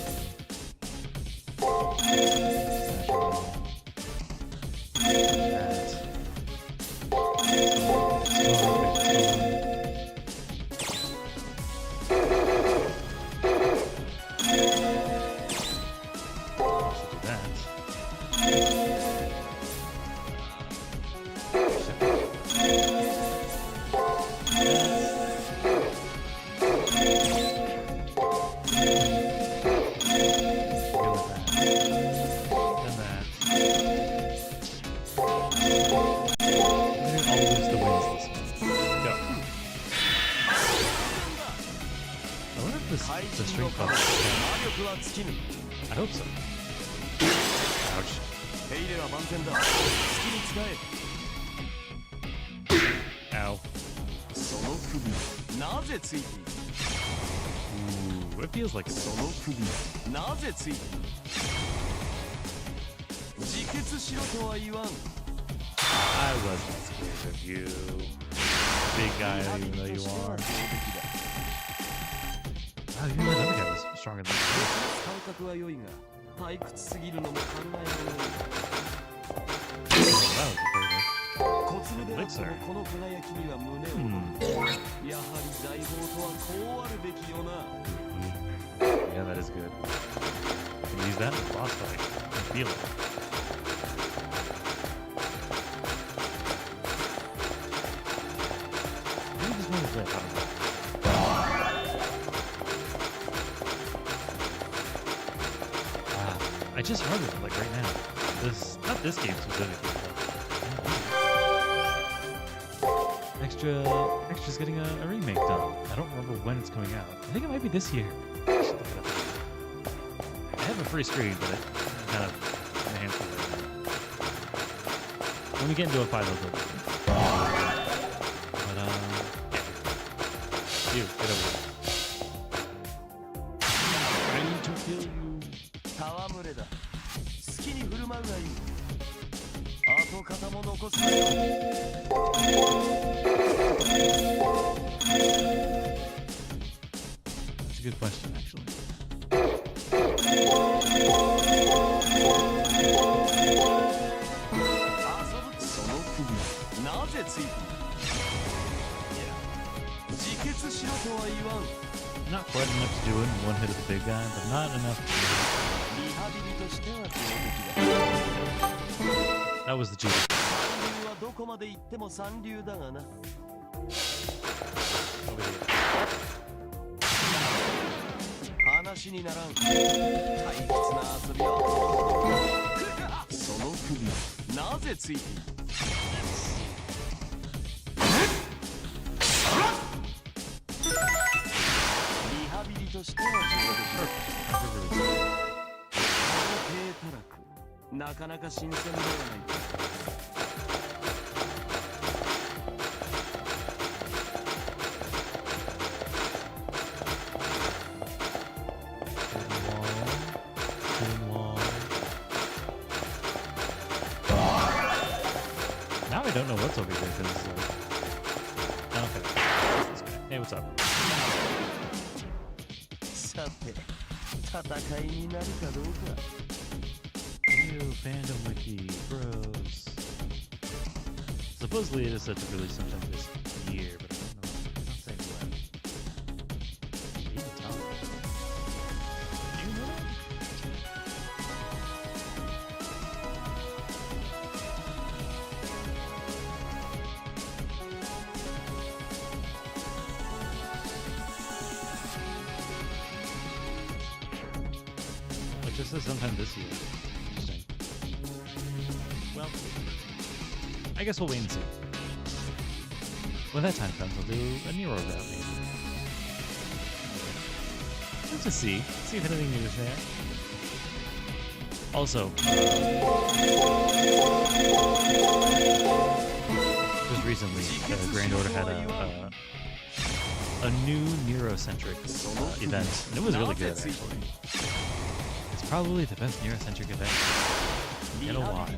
[SPEAKER 1] The string club.
[SPEAKER 2] 魔力は尽きぬ。
[SPEAKER 1] I hope so. Ouch.
[SPEAKER 2] 手入れは万全だ。好きに使え。
[SPEAKER 1] Ow.
[SPEAKER 2] その首なぜついている。
[SPEAKER 1] Ooh, it feels like
[SPEAKER 2] そ
[SPEAKER 1] it's
[SPEAKER 2] の首なぜついている。自決しろとは言わん。
[SPEAKER 1] I wasn't scared of you. Big guy, even though you are. Oh, even that other guy was stronger than me.
[SPEAKER 2] 感覚は良いが、退屈すぎるのも考えられない。
[SPEAKER 1] Oh, that was pretty
[SPEAKER 2] 小粒であってもこの輝きには胸を。やはり財宝とはこうあるべきよな。
[SPEAKER 1] good. Yeah, that is good. Can use that in the boss fight. I feel it. Maybe this one is lit. I don't know. I just remembered it, like right now. Not this game specifically. But Extra's getting a remake done. I don't remember when it's coming out. I think it might be this year. I have a free screen, but it's kind of in a handful right now. When we get into a fight, I'll go. But yeah. You get over here. Trying to kill you.
[SPEAKER 2] 戯れだ。好きに振る舞うがいい。跡形も残すなよ。
[SPEAKER 1] That's a good question, actually.
[SPEAKER 2] その首なぜついている？いや、自決しろとは言わん。
[SPEAKER 1] Not quite enough to do it in one hit of the big guy, but not enough to
[SPEAKER 2] リハビリとしては上出来だ。
[SPEAKER 1] That was the cheat.
[SPEAKER 2] 三流はどこまで行っても三流だがな。
[SPEAKER 1] Over here.
[SPEAKER 2] 話にならん。退屈な遊びは。その首なぜついている？ リハビリとしては上出来だ。低たらく、なかなか新鮮ではないか。
[SPEAKER 1] Now I don't know what's over here because okay. Hey, what's up?
[SPEAKER 2] さて、戦いになるかどうか。
[SPEAKER 1] Ew, fandom wiki, bros. Supposedly it is set to release sometime this year, but I don't know. Not saying when. Can you even tell me? Do you know that? Like this is sometime this year. Interesting. Well, I guess we'll wait and see. When that time comes, I'll do a Nero route maybe. Just to see if anything new is there. Also, just recently, Grand Order had a new Nero-centric event, and it was really good actually. It's probably the best Nero-centric event in a while.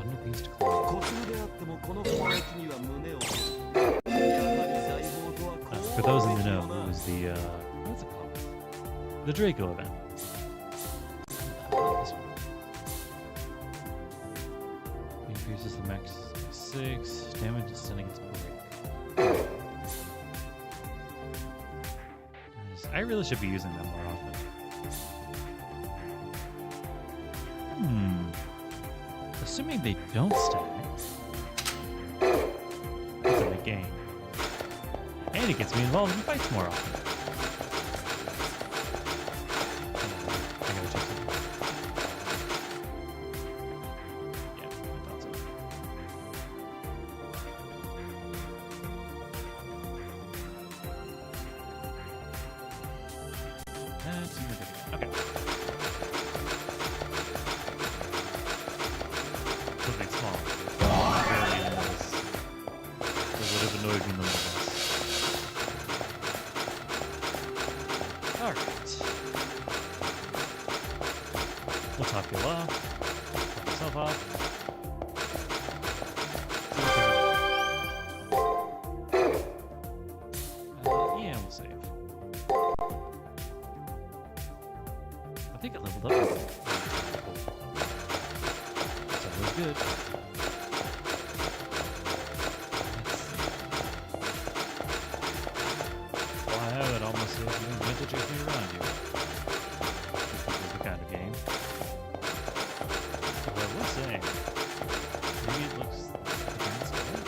[SPEAKER 1] Unabused claw. For those in the know, it was the what's it called? The Draco event. This one. Increases the max 6 damage instead against break. I really should be using them more often. Assuming they don't stack, it's a big game. And it gets me involved in fights more often. I gotta check something. Yeah, I thought so. That's significant. Okay. Something small. Barely in this. It would have annoyed me nonetheless. Alright. We'll top you off. Top yourself off. Yeah, we'll save. I think I leveled up. So that was good. Well, I have it almost as if you meant to chase me around you. This is the kind of game. Well, I will say, maybe it looks kind of scary.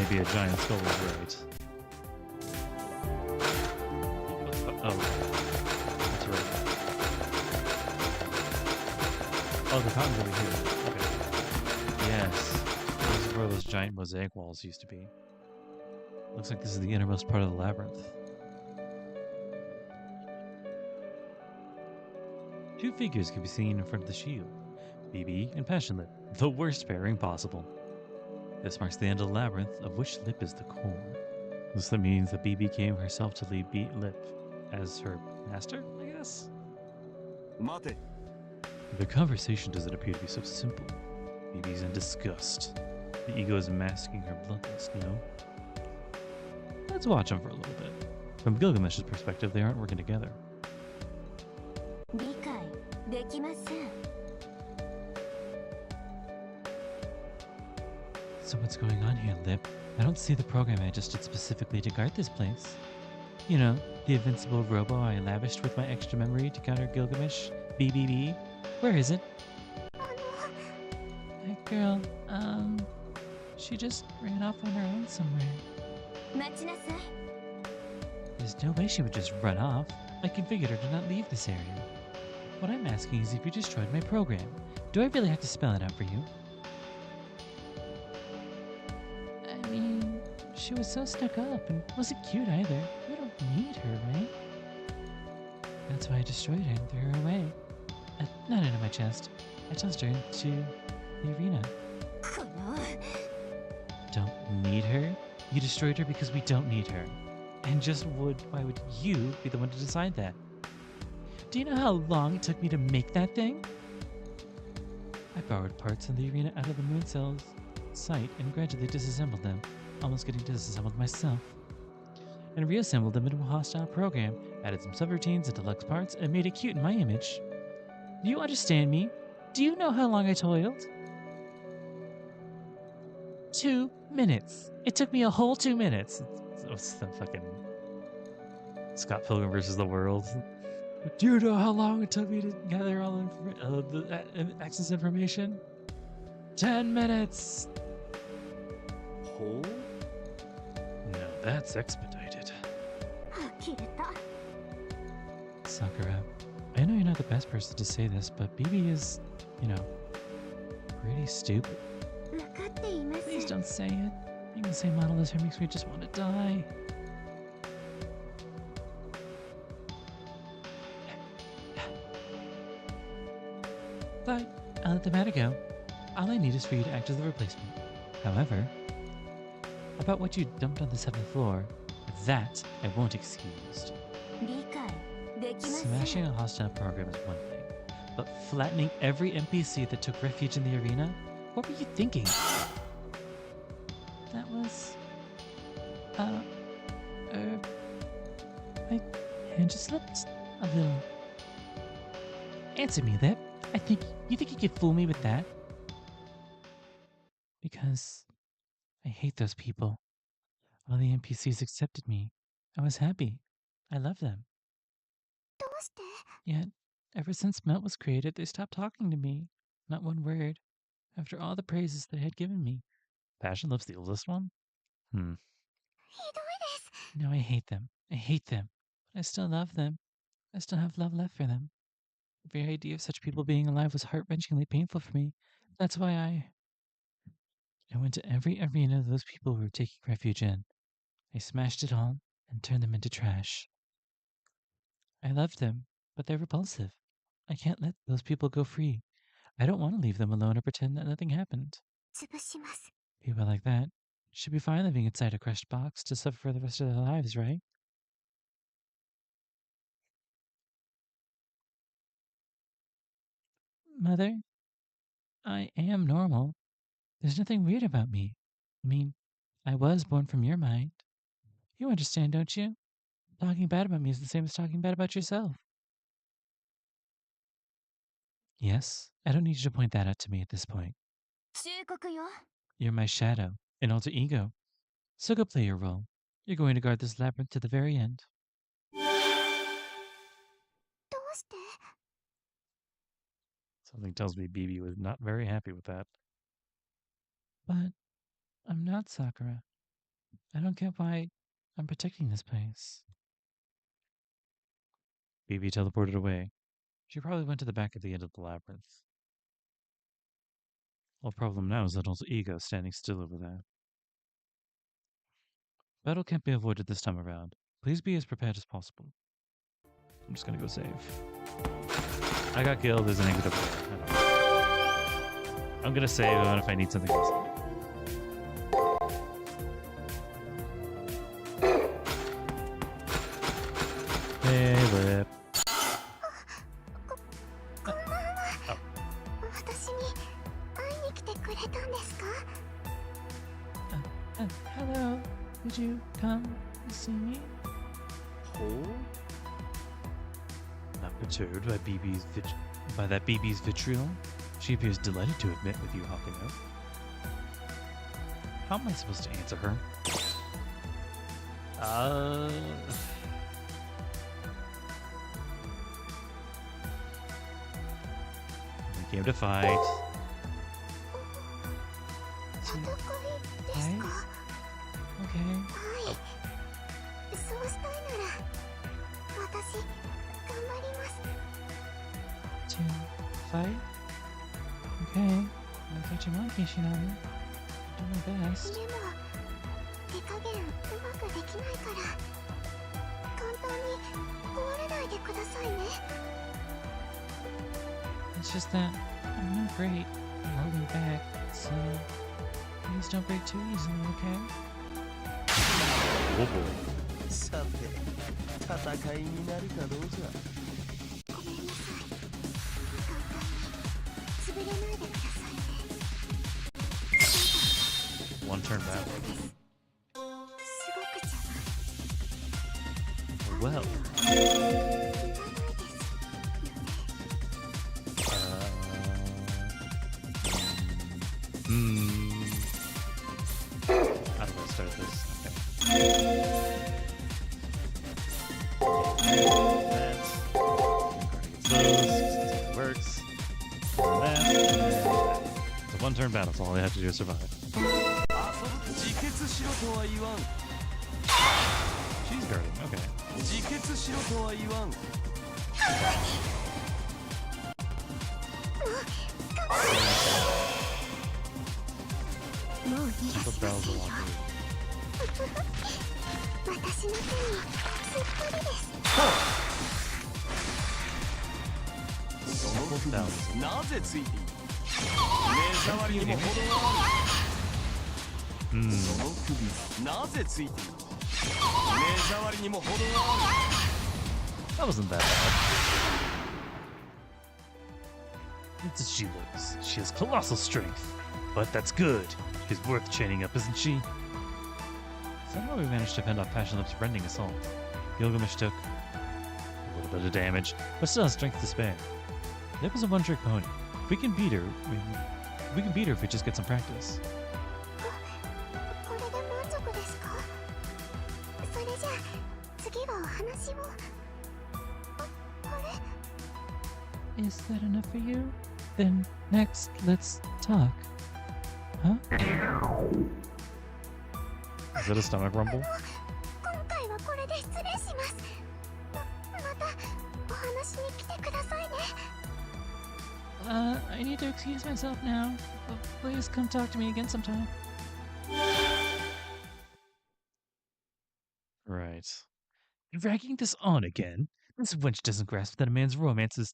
[SPEAKER 1] maybe a giant skull is right. Oh, that's right. Oh, the fountain's over here. Okay. Yes. This is where those giant mosaic walls used to be. Looks like this is the innermost part of the labyrinth. Two figures can be seen in front of the shield. BB and Passionlip, the worst pairing possible. This marks the end of the labyrinth, of which Lip is the core. This means that BB came herself to lead Lip as her master, I guess?
[SPEAKER 2] 待て
[SPEAKER 1] Their conversation doesn't appear to be so simple. BB's in disgust. The ego is masking her bloodlust, you know? Let's watch them for a little bit. From Gilgamesh's perspective, they aren't working together.
[SPEAKER 3] 理解できません。
[SPEAKER 4] So what's going on here, Lip? I don't see the program I just did specifically to guard this place. You know, the invincible robo I lavished with my extra memory to counter Gilgamesh? BBB? Where is it? That girl, she just ran off on her own somewhere.
[SPEAKER 3] 待ちなさい。
[SPEAKER 4] There's no way she would just run off. I configured her to not leave this area. What I'm asking is if you destroyed my program. Do I really have to spell it out for you? I mean, she was so stuck up and wasn't cute either. We don't need her, right? That's why I destroyed her and threw her away. Not into my chest. I tossed her into the arena.
[SPEAKER 3] この
[SPEAKER 4] Don't need her? You destroyed her because we don't need her. And why would you be the one to decide that? Do you know how long it took me to make that thing? I borrowed parts of the arena out of the moon cell's site and gradually disassembled them, almost getting disassembled myself. And reassembled them into a hostile program, added some subroutines and deluxe parts, and made it cute in my image. Do you understand me? Do you know how long I toiled? 2 minutes. It took me a whole 2 minutes. It's the fucking Scott Pilgrim versus the World. Do you know how long it took me to gather all the access information? 10 minutes.
[SPEAKER 2] ほう
[SPEAKER 1] No, that's expedited.
[SPEAKER 3] 呆れた。
[SPEAKER 4] Sakura, I know you're not the best person to say this, but BB is, you know, pretty stupid.
[SPEAKER 3] 分かっています。
[SPEAKER 4] Please don't say it. Even saying monolith her makes me just want to die. But I'll let the matter go. All I need is for you to act as the replacement. However, about what you dumped on the 7th floor, that I won't excuse.
[SPEAKER 3] 理解できません。
[SPEAKER 4] Smashing a hostile program is one thing, but flattening every NPC that took refuge in the arena? What were you thinking? That was... my hand just slipped a little. Answer me, Lip. You think you could fool me with that? Because I hate those people. All the NPCs accepted me. I was happy. I love them.
[SPEAKER 3] どうして
[SPEAKER 4] Yet, ever since Melt was created, they stopped talking to me. Not one word. After all the praises they had given me.
[SPEAKER 1] Passion Lip's the oldest one?
[SPEAKER 3] ひどいです。
[SPEAKER 4] Now I hate them. I hate them. But I still love them. I still have love left for them. The very idea of such people being alive was heart-wrenchingly painful for me. That's why I went to every arena those people were taking refuge in. I smashed it all and turned them into trash. I loved them, but they're repulsive. I can't let those people go free. I don't want to leave them alone or pretend that nothing happened.
[SPEAKER 3] 潰します。
[SPEAKER 4] People like that should be fine living inside a crushed box to suffer for the rest of their lives, right? Mother, I am normal. There's nothing weird about me. I mean, I was born from your mind. You understand, don't you? Talking bad about me is the same as talking bad about yourself. Yes, I don't need you to point that out to me at this point.
[SPEAKER 3] 忠告よ。
[SPEAKER 4] You're my shadow, an alter ego. So go play your role. You're going to guard this labyrinth to the very end.
[SPEAKER 3] どうして
[SPEAKER 1] Something tells me BB was not very happy with that.
[SPEAKER 4] But I'm not Sakura. I don't get why I'm protecting this place. BB teleported away. She probably went to the back at the end of the labyrinth. Well, problem now is Little's ego standing still over there. Battle can't be avoided this time around. Please be as prepared as possible. I'm just gonna go save. I got killed as an angry double. I'm gonna save even if I need something else. Hey, Lip. Hello. Did you come to see me?
[SPEAKER 2] Oh?
[SPEAKER 4] Not perturbed by that BB's vitriol. She appears delighted to have met with you, Hakuno. How am I supposed to answer her? We came to fight. Hi. Okay. Oh. To fight? Okay. I'll catch your monkey, Shinami. Do my best. It's just that I'm not great at holding back, so please don't break too easily, okay?
[SPEAKER 1] Oh boy.
[SPEAKER 6] さて、戦いになるかどうじゃ。
[SPEAKER 1] One turn battle. Well. How do I start this? It works. It's a one-turn battle, so all I have to do is survive. She's guarding, okay. Simple bells along Simple bells.
[SPEAKER 6] なぜついている。目障りにも程がある。その首、なぜついている。目障りにも程がある。
[SPEAKER 1] That wasn't that bad. It's as she looks. She has colossal strength. But that's good. She's worth chaining up, isn't she? Somehow we managed to fend off Passionlip's rending assault. Gilgamesh took a little bit of damage, but still has strength to spare. Lip is a one-trick pony. If we can beat her, we can beat her if we just get some practice.
[SPEAKER 4] Is that enough for you? Then next, let's talk. Huh?
[SPEAKER 1] Is it a stomach rumble?
[SPEAKER 4] I need to excuse myself now. Please come talk to me again sometime.
[SPEAKER 1] Right. Dragging this on again? This wench doesn't grasp that a man's romance is...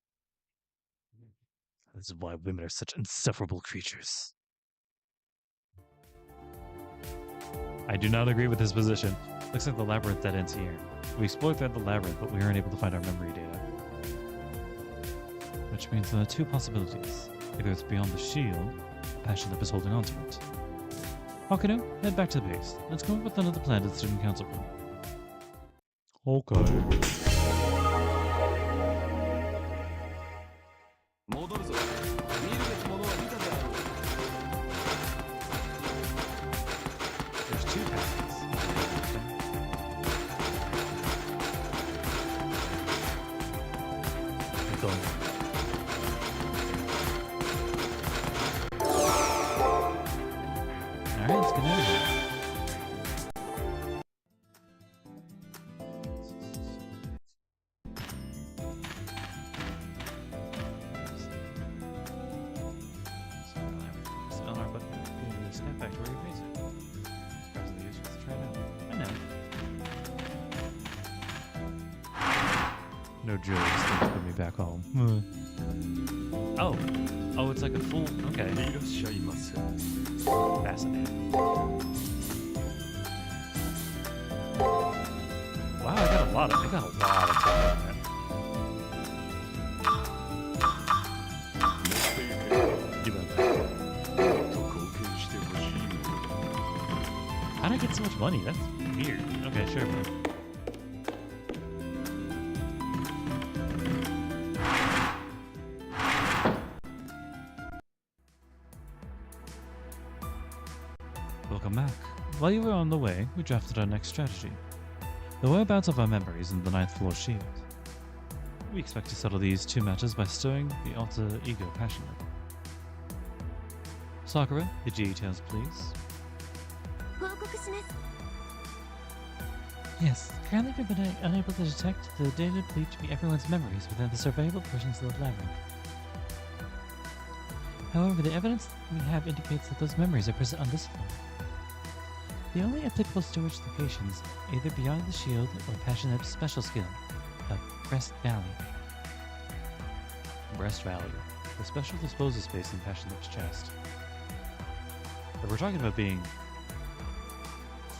[SPEAKER 1] This is why women are such insufferable creatures. I do not agree with his position. Looks like the labyrinth dead ends here. We explored throughout the labyrinth, but we aren't able to find our memory data. Which means there are two possibilities. Either it's beyond the shield, Passionlip is holding on to it. Hakuno, head back to the base. Let's come up with another plan to the student council room. Okay.
[SPEAKER 6] 戻るぞ。見るべきものは見たであろう。
[SPEAKER 1] There's two paths. Keep going.
[SPEAKER 4] Alright, let's get out of here.
[SPEAKER 1] No joy, just think put me back home. Oh. Oh, it's like a full... Okay.
[SPEAKER 2] いらっしゃいませ。
[SPEAKER 1] Fascinating. Wow, I got a lot of time on that.
[SPEAKER 2] 持っていけ。
[SPEAKER 1] You bet that.
[SPEAKER 2] もっと貢献してほしいものだ。
[SPEAKER 1] How'd I get so much money? That's weird. Okay, sure, man. Welcome back. While you were on the way, we drafted our next strategy. The whereabouts of our memories in the 9th floor shield. We expect to settle these two matters by stirring the alter ego passionate. Sakura, the details, please.
[SPEAKER 3] 報告します。
[SPEAKER 4] Yes, currently we've been unable to detect the data believed to be everyone's memories within the surveyable portions of the labyrinth. However, the evidence we have indicates that those memories are present on this floor. The only applicable storage locations, either beyond the shield or Passionat's special skill, Breast Valley.
[SPEAKER 1] Breast Valley, the special disposal space in Passionat's chest. If we're talking about being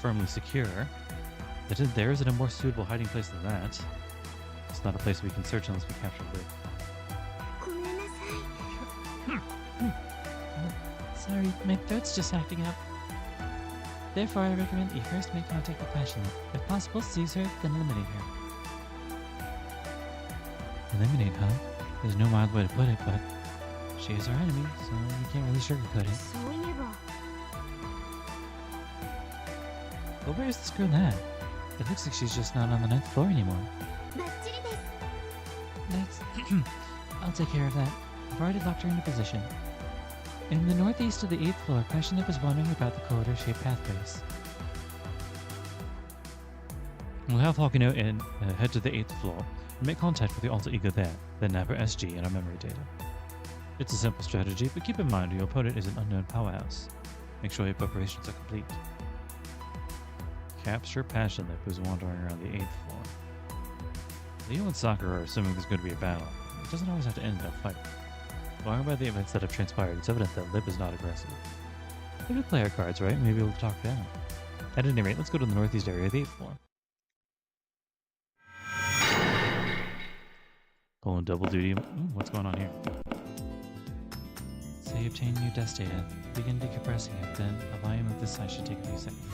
[SPEAKER 1] firmly secure, there isn't a more suitable hiding place than that. It's not a place we can search unless we capture the...
[SPEAKER 3] ごめんなさい。
[SPEAKER 4] Sorry, my throat's just acting up. Therefore, I recommend that you first make contact with Passionate. If possible, seize her, then eliminate her. Eliminate, huh? There's no mild way to put it, but she is our enemy, so you can't really sugarcoat it.
[SPEAKER 3] そういえば、
[SPEAKER 4] But where is this girl at? It looks like she's just not on the 9th floor anymore.
[SPEAKER 3] バッチリです。
[SPEAKER 4] That's... I'll take care of that. I've already locked her into position. In the northeast of the 8th floor, Passionate was wandering about the corridor-shaped pathways.
[SPEAKER 1] We'll have Hawking out and head to the 8th floor and make contact with the alter ego there, then nab her SG and our memory data. It's a simple strategy, but keep in mind your opponent is an unknown powerhouse. Make sure your preparations are complete. Capture Passionate, who's wandering around the 8th floor. Leo and Sakura are assuming there's going to be a battle. It doesn't always have to end in a fight. Going by the events that have transpired, it's evident that Lip is not aggressive. If we play our cards right, maybe we'll talk down. At any rate, let's go to the northeast area of the 8th floor. Pulling double duty. What's going on here?
[SPEAKER 4] So you obtain new dust data, begin decompressing it, then a volume of this size should take a few seconds.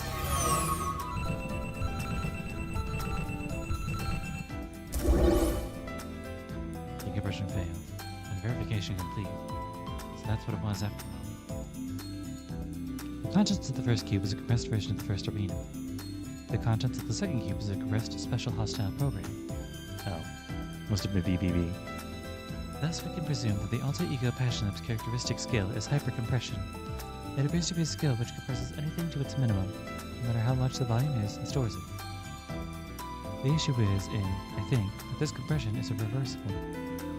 [SPEAKER 4] Decompression failed, and verification complete. So that's what it was after all. The contents of the first cube is a compressed version of the first arena. The contents of the second cube is a compressed special hostile program.
[SPEAKER 1] Oh. Must have been BBB.
[SPEAKER 4] Thus we can presume that the alter ego Passionate's characteristic skill is hypercompression. It appears to be a skill which compresses anything to its minimum, no matter how large the volume is, and stores it. The issue is I think, that this compression is irreversible.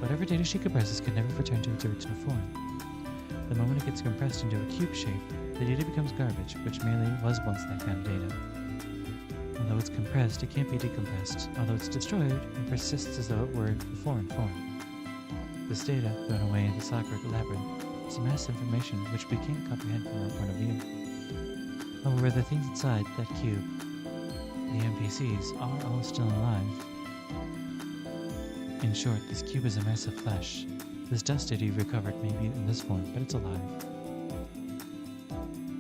[SPEAKER 4] Whatever data she compresses can never return to its original form. The moment it gets compressed into a cube shape, the data becomes garbage, which merely was once that kind of data. Although it's compressed, it can't be decompressed. Although it's destroyed, it persists as though it were a foreign form. This data, thrown away in the Sakura labyrinth, is mass information which we can't comprehend from our point of view. However, the things inside that cube, the NPCs, are all still alive. In short, this cube is a mass of flesh. This dust data you've recovered may be in this form, but it's alive.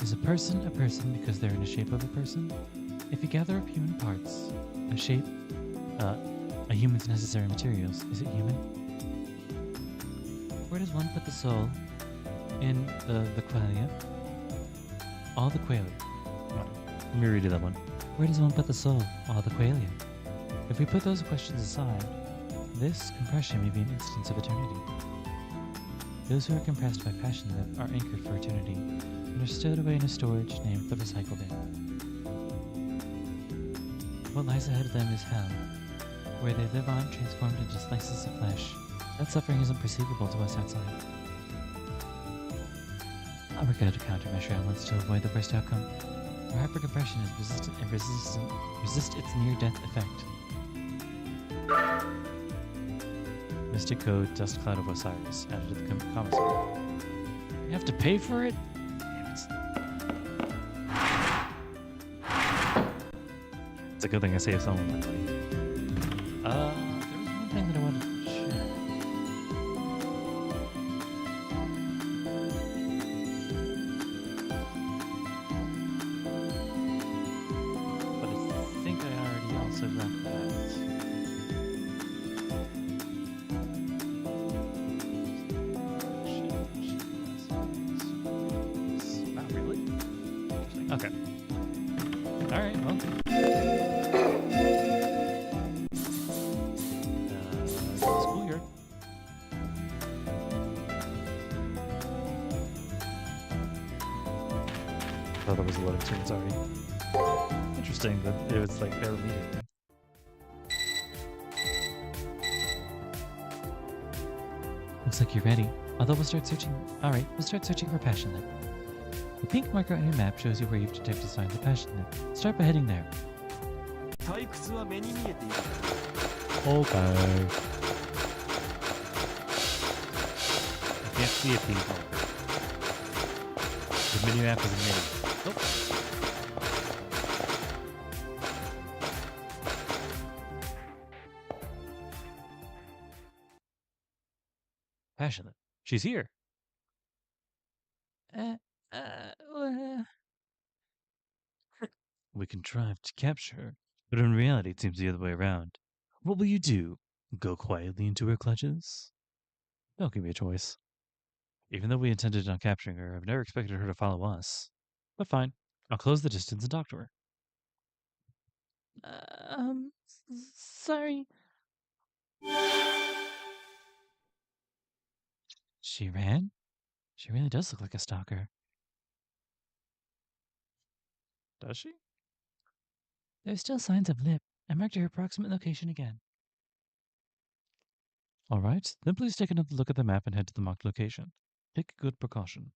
[SPEAKER 4] Is a person because they're in the shape of a person? If you gather up human parts, a human's necessary materials, is it human? Where does one put the soul in the qualia? All the qualia.
[SPEAKER 1] Let me redo that one.
[SPEAKER 4] Where does one put the soul? All the qualia. If we put those questions aside, this compression may be an instance of eternity. Those who are compressed by passion are anchored for eternity, and are stowed away in a storage named the recycle bin. What lies ahead of them is hell, where they live on transformed into slices of flesh. That suffering isn't perceivable to us outside. I'll work out a countermeasure elements to avoid the worst outcome, where hypercompression is resistant and resist its near-death effect. Mystic Code Dust Cloud of Osiris added to the commissary. You have to pay for it? It's a good thing I saved some of my money. There was one thing that I wanted to check. But I think I already also got that. Not really? Interesting. Okay. Alright, well. Schoolyard. Oh, there was a loading screen, sorry. Interesting that it was like there immediately.
[SPEAKER 3] Looks like you're ready. Although we'll start searching. Alright, we'll start searching for Passion Lip. The pink marker on your map shows you where you've detected signs of Passion Lip. Start by heading there.
[SPEAKER 6] 退屈は目に見えている。
[SPEAKER 4] Okay. I can't see it, people. The mini-map is a mini. Oh. Passionate. She's here. We contrived to capture her, but in reality it seems the other way around. What will you do? Go quietly into her clutches? Don't give me a choice. Even though we intended on capturing her, I've never expected her to follow us. But fine, I'll close the distance and talk to her.
[SPEAKER 3] Sorry. She ran? She really does look like a stalker.
[SPEAKER 4] Does she?
[SPEAKER 3] There's still signs of Lip. I marked her approximate location again.
[SPEAKER 4] All right, then please take another look at the map and head to the marked location. Take good precaution.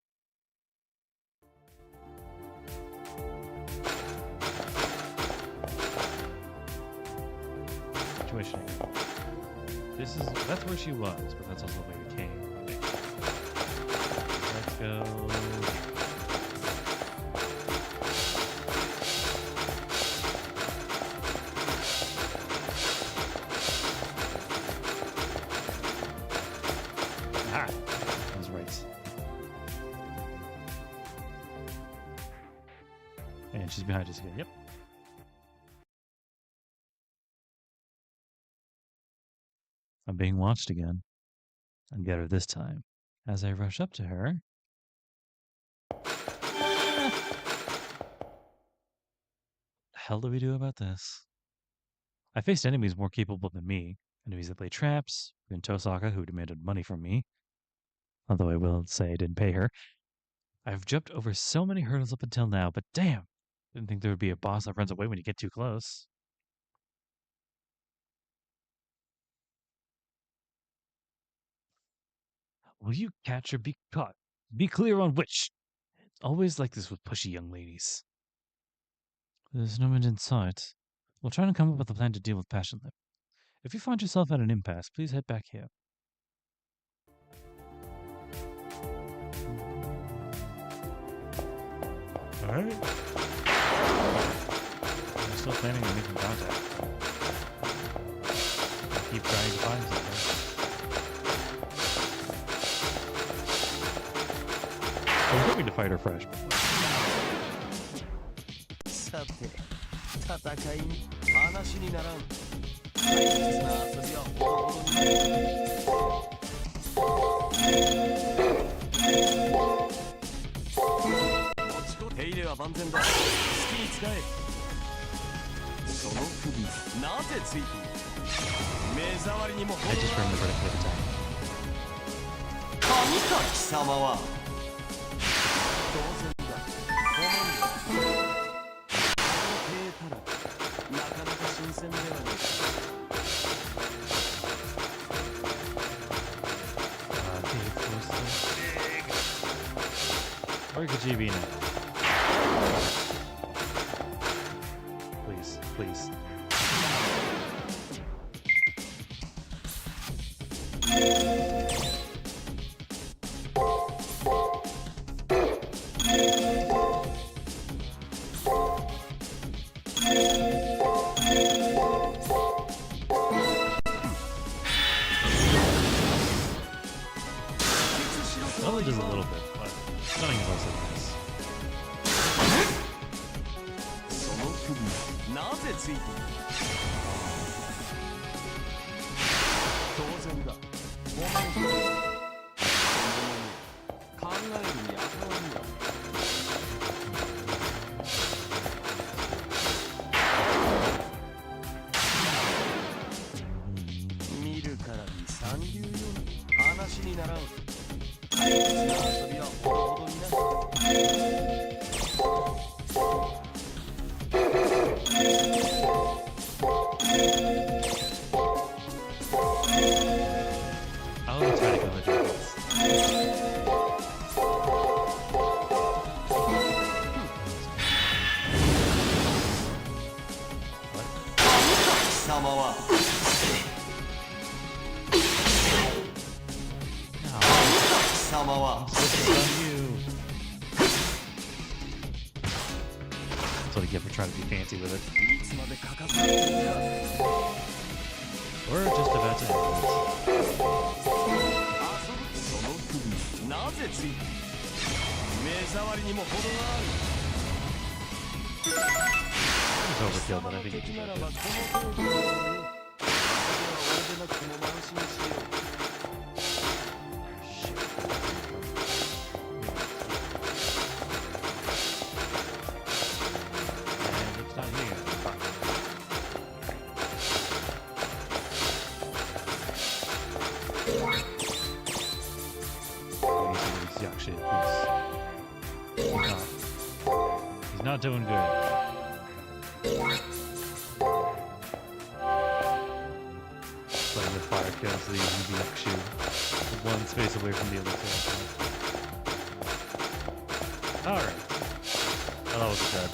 [SPEAKER 4] Situation. That's where she was, but that's also the way we came. Okay. Let's go. Ah, I was right. And she's behind us again. Yep. I'm being watched again. I'll get her this time. As I rush up to her. The hell do we do about this? I faced enemies more capable than me. Enemies that play traps, even Tosaka, who demanded money from me. Although I will say I didn't pay her. I've jumped over so many hurdles up until now, but damn! Didn't think there would be a boss that runs away when you get too close. Will you catch or be caught? Be clear on which. It's always like this with pushy young ladies. There's no end in sight. We'll try and come up with a plan to deal with Passion Lip. If you find yourself at an impasse, please head back here. Alright. I'm still planning on making contact. I'll keep trying to find something. I was hoping to fight her fresh.
[SPEAKER 6] さて、戦いに話にならん。大切な遊びはほどほどに。持ちこ手入れは万全だ。好きに使え。その首、なぜついている？目障りにも程
[SPEAKER 4] I just
[SPEAKER 6] がある。
[SPEAKER 4] remembered I played attack.
[SPEAKER 6] 神か貴様は。当然だ。ごめんよ。なかなか新鮮ではない。
[SPEAKER 4] Where could she be now? Please, please.
[SPEAKER 1] Only just a little bit, but nothing impressive.
[SPEAKER 6] その首なぜついている当然だお前その考えるにあたわりは見るからに三流よ話にならん遊びはほどほどにな
[SPEAKER 1] I'll try to go with this. That's what I get for trying to be fancy with it. We're just about to end.
[SPEAKER 6] その首なぜついている目障りにも程がある
[SPEAKER 1] It's overkill, but I think it's
[SPEAKER 6] 的なら
[SPEAKER 1] good.
[SPEAKER 6] ばこの程度だよ俺でなくても安心しよう
[SPEAKER 1] And it's not here. Yuck shit. He's not doing good. Playing with fire kills the yuck shoe. One space away from the elixir. Alright. Well, that was dead.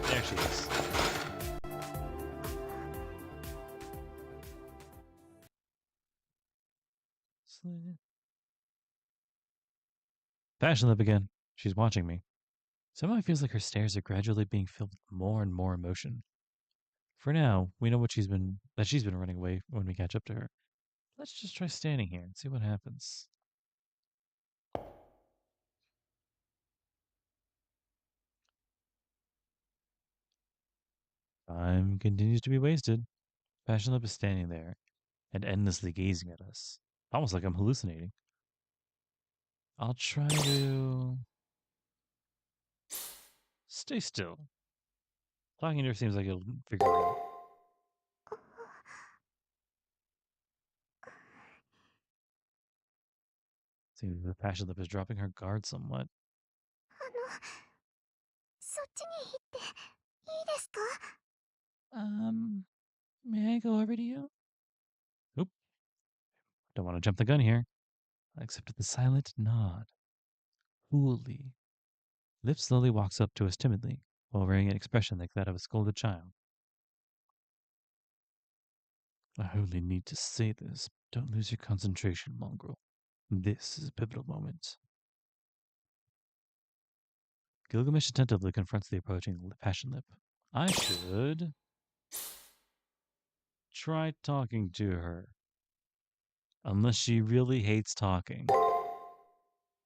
[SPEAKER 1] There she is. Passion Lip again. She's watching me. Somehow it feels like her stares are gradually being filled with more and more emotion. For now, we know she's been running away when we catch up to her. Let's just try standing here and see what happens. Time continues to be wasted. Passion Lip is standing there and endlessly gazing at us, almost like I'm hallucinating. I'll try to stay still. Talking to her seems like it'll figure it out. Seems the Passion Lip is dropping her guard somewhat.
[SPEAKER 3] そっちに行っていいですか
[SPEAKER 4] May I go over to you?
[SPEAKER 1] Oop. Don't want to jump the gun here. I accepted the silent nod. Coolly. Lip slowly walks up to us timidly, while wearing an expression like that of a scolded child. I only need to say this. Don't lose your concentration, mongrel. This is a pivotal moment. Gilgamesh attentively confronts the approaching Passion Lip. I should try talking to her. Unless she really hates talking.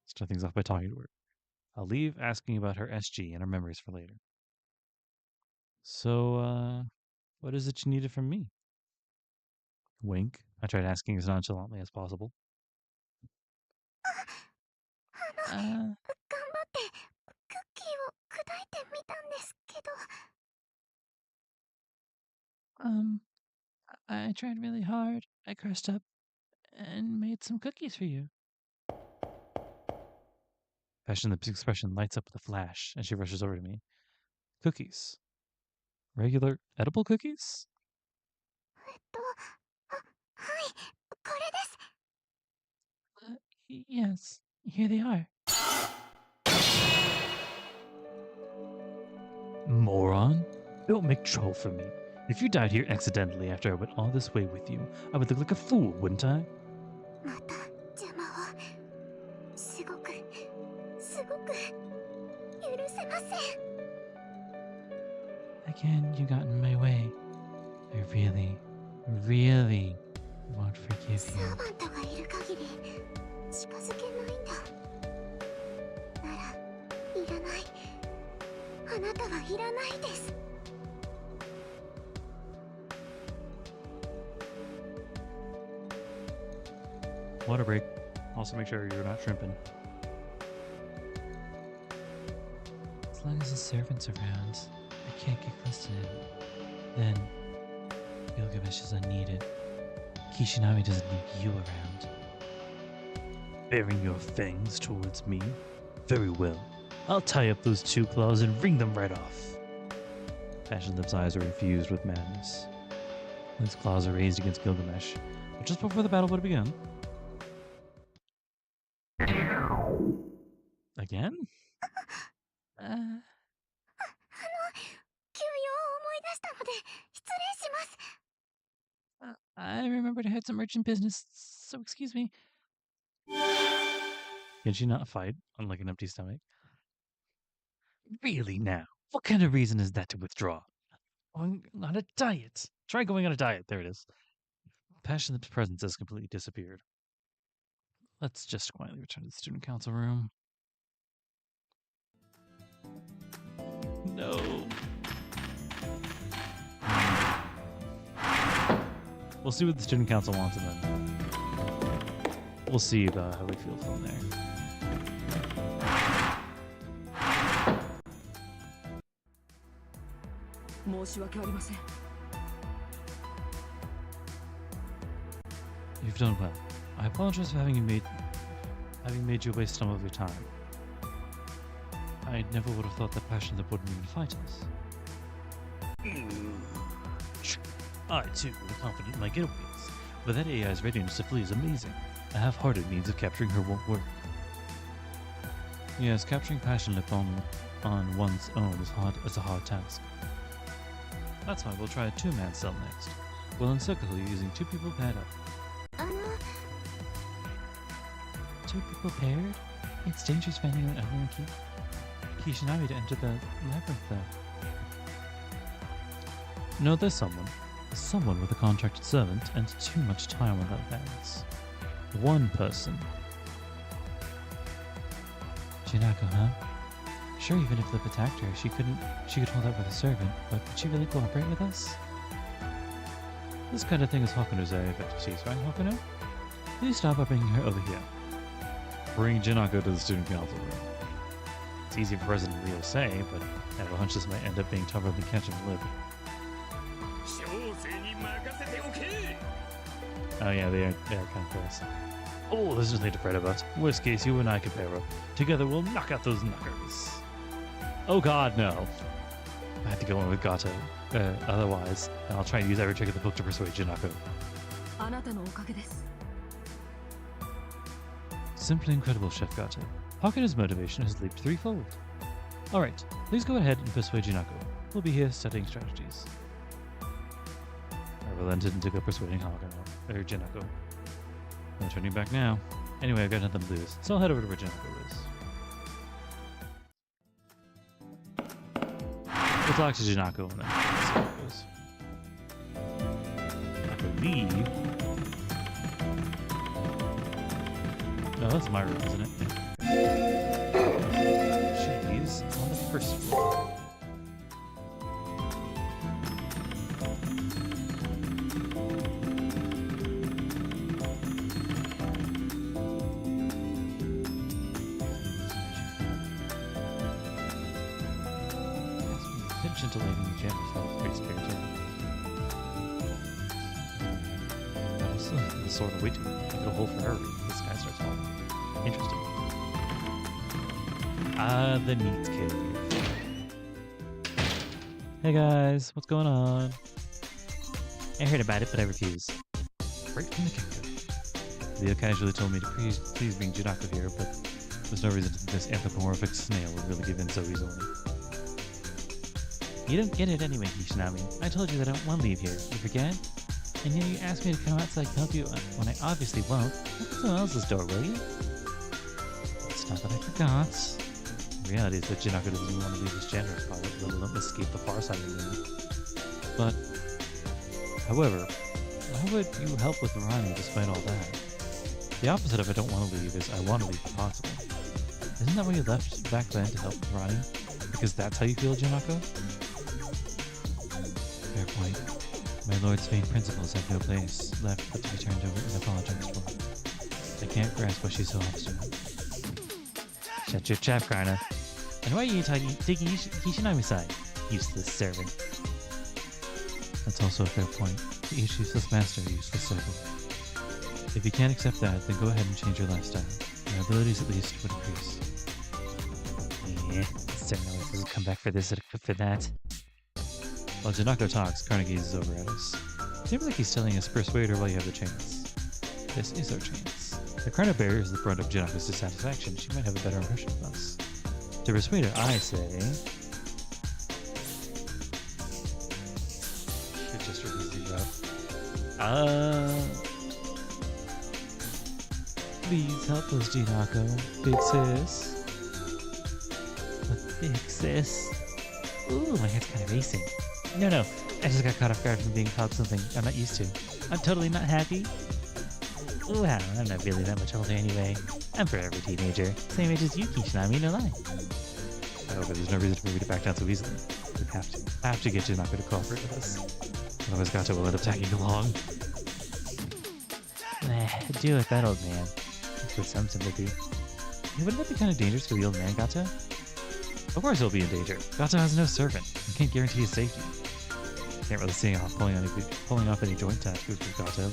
[SPEAKER 1] Start things off by talking to her. I'll leave asking about her SG and her memories for later. So, what is it you needed from me? Wink. I tried asking as nonchalantly as possible.
[SPEAKER 3] 頑張ってクッキーを砕いてみたんですけど
[SPEAKER 4] I tried really hard. I crushed up and made some cookies for you.
[SPEAKER 1] Passion Lip's expression lights up with a flash as she rushes over to me. Cookies. Regular edible cookies?
[SPEAKER 3] はい、これです
[SPEAKER 4] Yes, here they are. Moron! Don't make trouble for me. If you died here accidentally after I went all this way with you, I would look like a fool, wouldn't I?
[SPEAKER 3] また邪魔をすごく許せません。
[SPEAKER 4] Again, you got in my way. I really, really won't forgive
[SPEAKER 3] サ
[SPEAKER 4] you.
[SPEAKER 3] ーバントがいる限り近づけないんだ。ならいらない。あなたはいらないです。
[SPEAKER 1] Water break. Also make sure you're not shrimping.
[SPEAKER 4] As long as the servant's around, I can't get close to him. Then, Gilgamesh is unneeded. Kishinami doesn't need you around.
[SPEAKER 1] Bearing your fangs towards me? Very well. I'll tie up those two claws and wring them right off. Passion Lip's eyes are infused with madness. His claws are raised against Gilgamesh, but just before the battle would have begun. Again?
[SPEAKER 3] 急用を思い出したので失礼します。
[SPEAKER 4] I remembered I had some urgent business, so excuse me.
[SPEAKER 1] Can she not fight on like an empty stomach?
[SPEAKER 4] Really now? What kind of reason is that to withdraw?
[SPEAKER 1] Going on a diet. Try going on a diet. There it is. Passion Lip's presence has completely disappeared. Let's just quietly return to the student council room. No. We'll see what the student council wants, and then we'll see how we feel from there. You've done well. I apologize for having made you waste some of your time. I never would have thought that Passion Lip wouldn't even fight us. I, too, am confident in my getaways, but that AI's readiness to flee is amazing. A half-hearted means of capturing her won't work. Yes, capturing Passion Lip on one's own is a hard task. That's why we'll try a two-man cell next. We'll encircle her using two people paired up.
[SPEAKER 4] 2 people paired? It's dangerous for anyone other than Kishinami to enter the labyrinth, though.
[SPEAKER 1] No, there's someone with a contracted servant and too much time on their hands. One person.
[SPEAKER 4] Jinako, huh? Sure, even if Lip attacked her, she could hold out with a servant, but would she really cooperate with us?
[SPEAKER 1] This kind of thing is Hakuno's area of expertise, right, Hakuno? Please stop by bringing her over here. Bring Jinako to the student council room. It's easy for President Leo to say, but I have a hunch this might end up being tougher than catching Lip. Oh yeah, they are kind of close. Oh, there's nothing to fret about. Worst case, you and I can pair up. Together we'll knock out those knockers. Oh god, no. I have to go in with Gato. Otherwise, I'll try and use every trick in the book to persuade Jinako.
[SPEAKER 5] あなたのおかげです。
[SPEAKER 1] Simply incredible, Chef Gato. Hakuno's motivation has leaped threefold. Alright, please go ahead and persuade Jinako. We'll be here studying strategies. I relented and took up persuading Jinako. No turning back now. Anyway, I've got nothing to lose, so I'll head over to where Jinako is. We'll talk to Jinako and then see how it goes. I believe... No, that's my room, isn't it? She's on the first floor. Scintillating the gem felt pretty scary too. But also the sort of wait to make it a hole for her if the sky starts falling. Interesting. Ah, the Neat Cave. Hey guys, what's going on? I heard about it, but I refuse. Right from the get-go. Leo casually told me to please bring Jinako here, but there's no reason to think this anthropomorphic snail would really give in so easily.
[SPEAKER 4] You don't get it anyway, Kishinami. I told you that I don't want to leave here. You forget? And then you asked me to come outside and help you when I obviously won't. Open someone else's door, will you? It's not that I forgot. The reality is that Jinako doesn't want to leave his janitor's closet, let alone escape the far side of the room. But, however, why would you help with Rani despite all that? The opposite of I don't want to leave is I want to leave if possible. Isn't that why you left back then to help with Rani? Because that's how you feel, Jinako? Fair point. My lord's vain principles have no place left but to be turned over and apologized for. I can't grasp why she's so obstinate. Shut your trap, Karna. And why are you taking Kishinami's side? Useless servant. That's also a fair point. To each useless master, a useless servant. If you can't accept that, then go ahead and change your lifestyle. Your abilities at least would increase. Certainly doesn't come back for this or for that. While Jinako talks, Karna gazes over at us. Seems like he's telling us persuade her while you have the chance. This is our chance. If Karna bears the brunt of Jinako's dissatisfaction, she might have a better impression of us. To persuade her, I say... Shit just released up. Please help us, Jinako. Big sis. Big sis. Ooh, my head's kind of racing. No, I just got caught off guard from being called something I'm not used to. I'm totally not happy. Wow, I'm not really that much older anyway. I'm forever a teenager. Same age as you, Kishinami, no lie. However, there's no reason for me to back down so easily. We have to. I have to get Jinako to cooperate with us. Otherwise, Gato will end up tagging along. Deal with that old man. With some sympathy. Wouldn't that be kind of dangerous for the old man, Gato? Of course he'll be in danger. Gato has no servant. You can't guarantee his safety. Can't really see how pulling off any joint tattoos with Gato.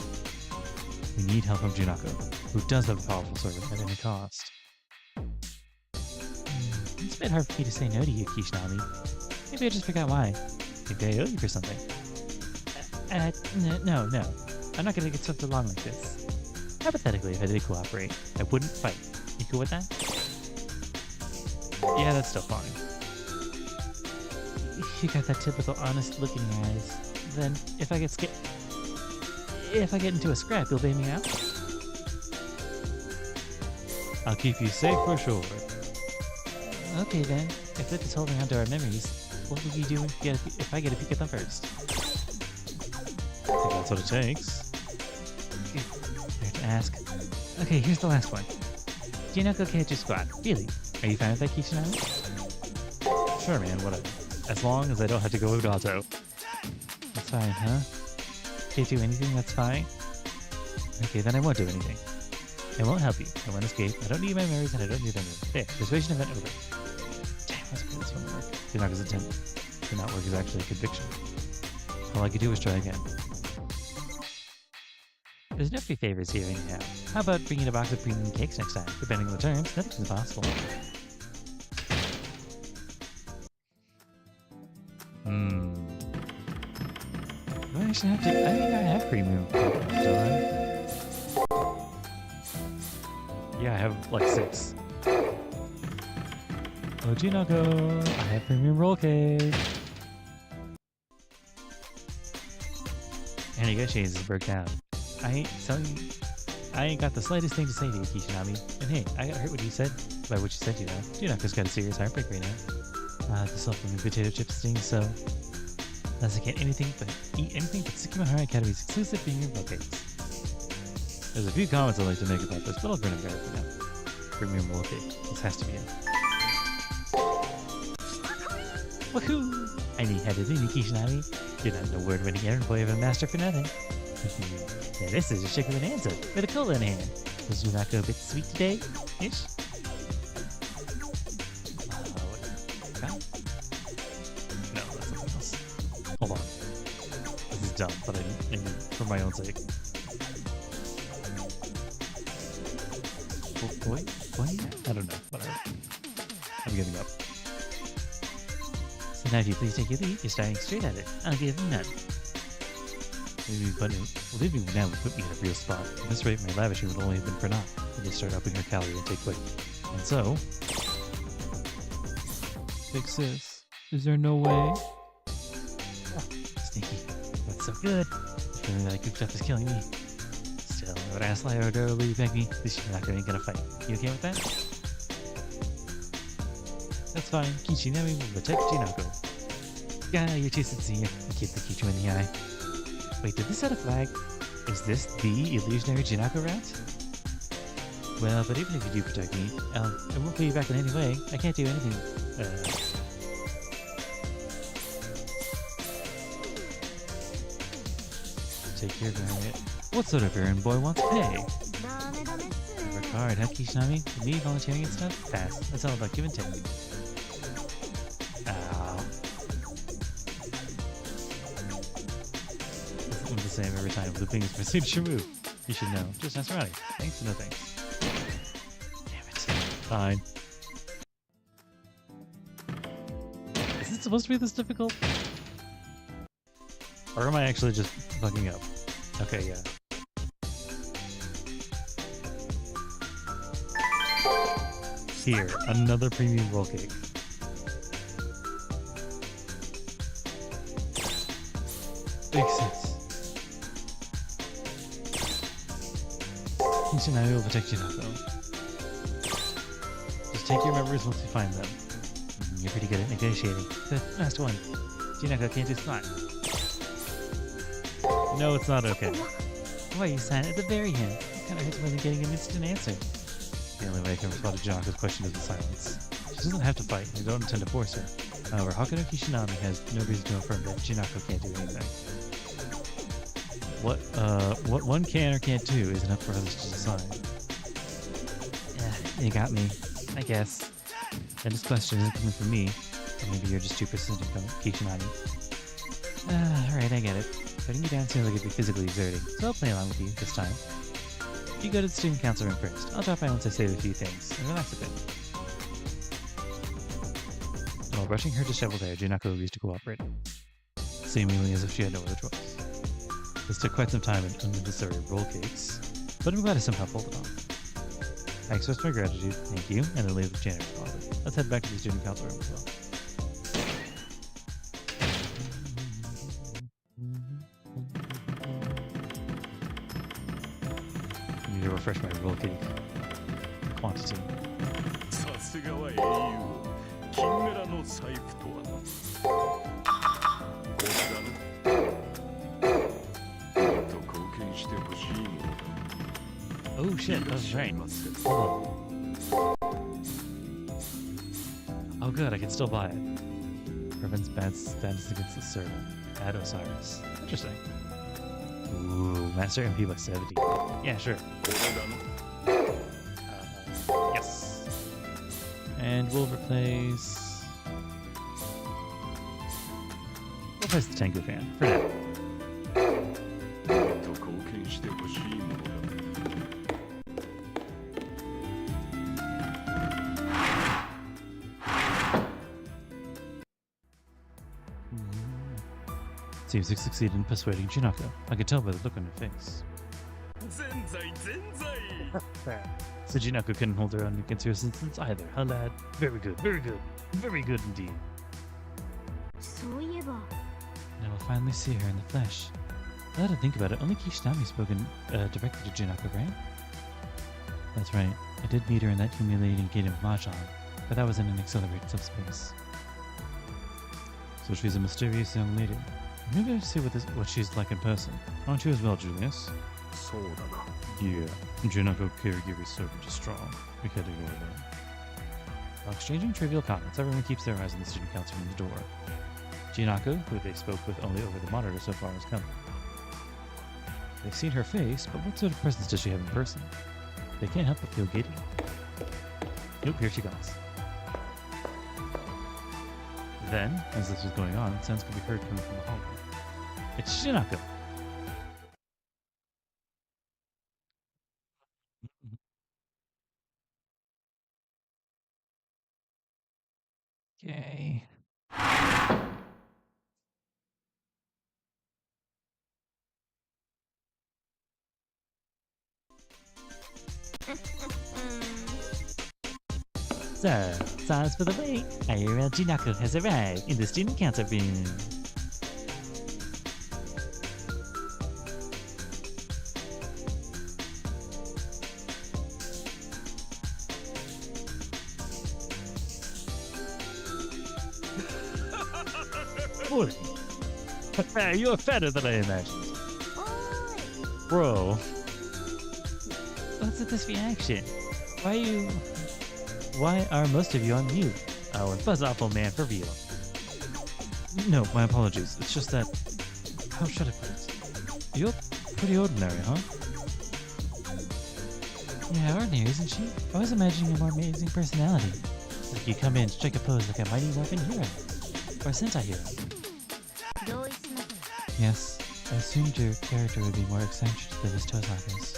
[SPEAKER 4] We need help from Jinako, who does have a powerful servant at any cost. It's a bit hard for me to say no to you, Kishinami. Maybe I just forgot why. Maybe I owe you for something. No. I'm not gonna get swept along like this. Hypothetically, if I did cooperate, I wouldn't fight. You cool with that? Yeah, that's still fine. You got that typical honest look in your eyes. Then, if I get into a scrap, you'll bail me out? I'll keep you safe for sure. Okay then, if Flip is holding on to our memories, what will you do if I get a peek at them first? If that's what it takes. Fair to ask. Okay, here's the last one. Jinako Keiju Squad. Really? Are you fine with that, Kishinami? Sure, man, whatever. As long as I don't have to go with Gato. That's fine, huh? Can't do anything, that's fine? Okay, then I won't do anything. I won't help you. I won't escape. I don't need my memories and I don't need anyone. There, persuasion event over. Damn, I was afraid this wouldn't work. Jinako's intent to not work is actually a conviction. All I could do was try again. There's no free favors here anyhow. How about bringing a box of premium cakes next time? Depending on the terms, nothing's impossible. Do I actually have to? I think I have premium coupons, don't I? Yeah, I have like 6. Oh, Jinako, I have premium roll cake. And negotiations is broke down. I ain't got the slightest thing to say to you, Kishinami. And hey, I got hurt what you said by what you said, you know. Jinako's got a serious heartbreak right now. The supplement potato chip sting, so unless I get anything but eat anything but Tsukimahara Academy's exclusive premium roll cakes. There's a few comments I'd like to make about this, but I'll grin and bear it for now. Premium roll cake. This has to be it. Woohoo! I knew how to do, Kishinami. You're not no word-winning errand boy of a master for nothing. Yeah, this is a chick with an answer, with a cola in her hand. Was Jinako a bit sweet today? Ish? No, that's something else. Hold on. This is dumb, but I mean, for my own sake. Boy? I don't know. Whatever. I'm giving up. So now if you please take your lead, you're staring straight at it. I'll give them none. Leaving now would put me in a real spot. At this rate, my lavishing would only have been for naught. We'll just start upping her calorie intake quick. And so... Big sis, is there no way? Sneaky. That's so good. The feeling that I cooped up is killing me. Still, I would ask Lyra will you beg me? At least you're not going to get a fight. You okay with that? That's fine. Kishinami will protect Jinako. Yeah, you're too sincere. I keep the Kichu in the eye. Wait, did this set a flag? Is this the illusionary Jinako route? Well, but even if you do protect me, I won't pay you back in any way. I can't do anything. Take your granite. What sort of errand boy wants pay? Work hard, huh, Kishinami? Me volunteering and stuff? Pass. That's all about give and take. Ow. I'm the same every time. Looping is my signature move. You should know. Just ask Ronnie. Thanks, no thanks. Damn it. Fine. Is it supposed to be this difficult? Or am I actually just fucking up? Okay, yeah. Here, another premium roll cake. Makes sense. Kishinami will protect Jinako. Just take your members once you find them. You're pretty good at negotiating. The last one. Jinako can't do smart. No, it's not okay. Why are you silent at the very end? It kind of hurts more than getting an instant answer. The only way I can respond to Jinako's question is with silence. She doesn't have to fight, and I don't intend to force her. However, Hakuno Kishinami has no reason to affirm that Jinako can't do anything. What one can or can't do isn't up for others to decide. Yeah, you got me. I guess. And this question isn't coming from me. Or maybe you're just too persistent, Kishinami. Alright, I get it. Putting you down seems like it'd be physically exerting, so I'll play along with you this time. You go to the student council room first. I'll drop by once I say a few things, and relax a bit. While brushing her disheveled hair, Jinako agrees to cooperate, seemingly as if she had no other choice. This took quite some time and unnecessary roll cakes, but I'm glad I somehow pulled it off. I expressed my gratitude, thank you, and then leave the janitor's closet. Let's head back to the student council room as well. I need to refresh my roll cake quantity.
[SPEAKER 2] さすがは英雄金メラの財布とはなこれだねもっと貢献してほしいものだ
[SPEAKER 4] Oh shit, that was right. Hold on. Oh good, I can still buy it. Prevents bad status against the servant. Add Osiris. Interesting. Ooh, Master MP by 70. Yeah, sure. Yes. And we'll replace the Tengu fan for now.
[SPEAKER 2] もっと貢献してほしいものだ
[SPEAKER 4] Seems to succeed in persuading Jinako. I could tell by the look on her face.
[SPEAKER 2] 全財全財
[SPEAKER 4] So Jinako couldn't hold her own against her resistance either, huh lad? Very good, very good, very good indeed.
[SPEAKER 3] そういえば
[SPEAKER 4] Now we'll finally see her in the flesh. Now that I think about it, only Kishinami spoken directly to Jinako, right? That's right. I did meet her in that humiliating game of Mahjong, but that was in an accelerated subspace. So she's a mysterious young lady. Maybe I should see what she's like in person. Aren't you as well, Julius?
[SPEAKER 2] そうだな
[SPEAKER 4] Yeah, Jinako Kirigiri's servant is strong. We can't ignore that. While exchanging trivial comments, everyone keeps their eyes on the student council room door. Jinako, who they spoke with only over the monitor so far, has come. They've seen her face, but what sort of presence does she have in person? They can't help but feel giddy. Nope, here she comes. Then, as this was going on, sounds could be heard coming from the hallway. It's Jinako! Okay. So, sorry for the wait. I hear Jinako has arrived in the student council room.
[SPEAKER 1] fully. You're fatter than I imagined. Bro.
[SPEAKER 4] What's with this reaction? Why are most of you on mute? Oh, and buzz awful man for real.
[SPEAKER 1] No, my apologies. It's just that... How should I put it? You're pretty ordinary, huh?
[SPEAKER 4] Yeah, ordinary, isn't she? I was imagining a more amazing personality. Like you come in, strike a pose like a mighty morphin hero. Or a Sentai hero. Yes, I assumed your character would be more eccentric than his Tosaka's.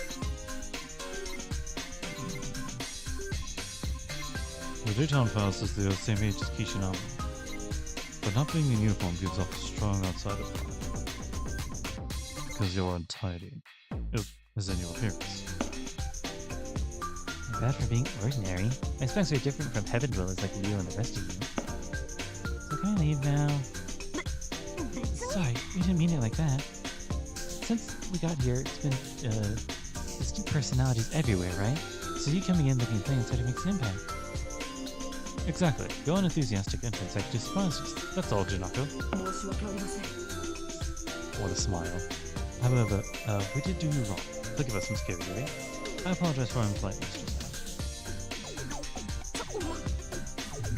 [SPEAKER 1] The daytime fast is the same age as Kishinama, but not being in uniform gives off a strong outsider vibe. Because you're untidy, as in your appearance.
[SPEAKER 4] Not bad for being ordinary. My specs are different from heaven dwellers like Leo and the rest of you. So can I leave now? Sorry, we didn't mean it like that. Since we got here, it's been, distinct personalities everywhere, right? So you coming in looking plain sort of makes an impact.
[SPEAKER 1] Exactly. Your unenthusiastic entrance actually surprises. That's all, Janako. What a smile. However, we did do you wrong. Forgive us, Miss Kirigiri. I apologize for our impoliteness just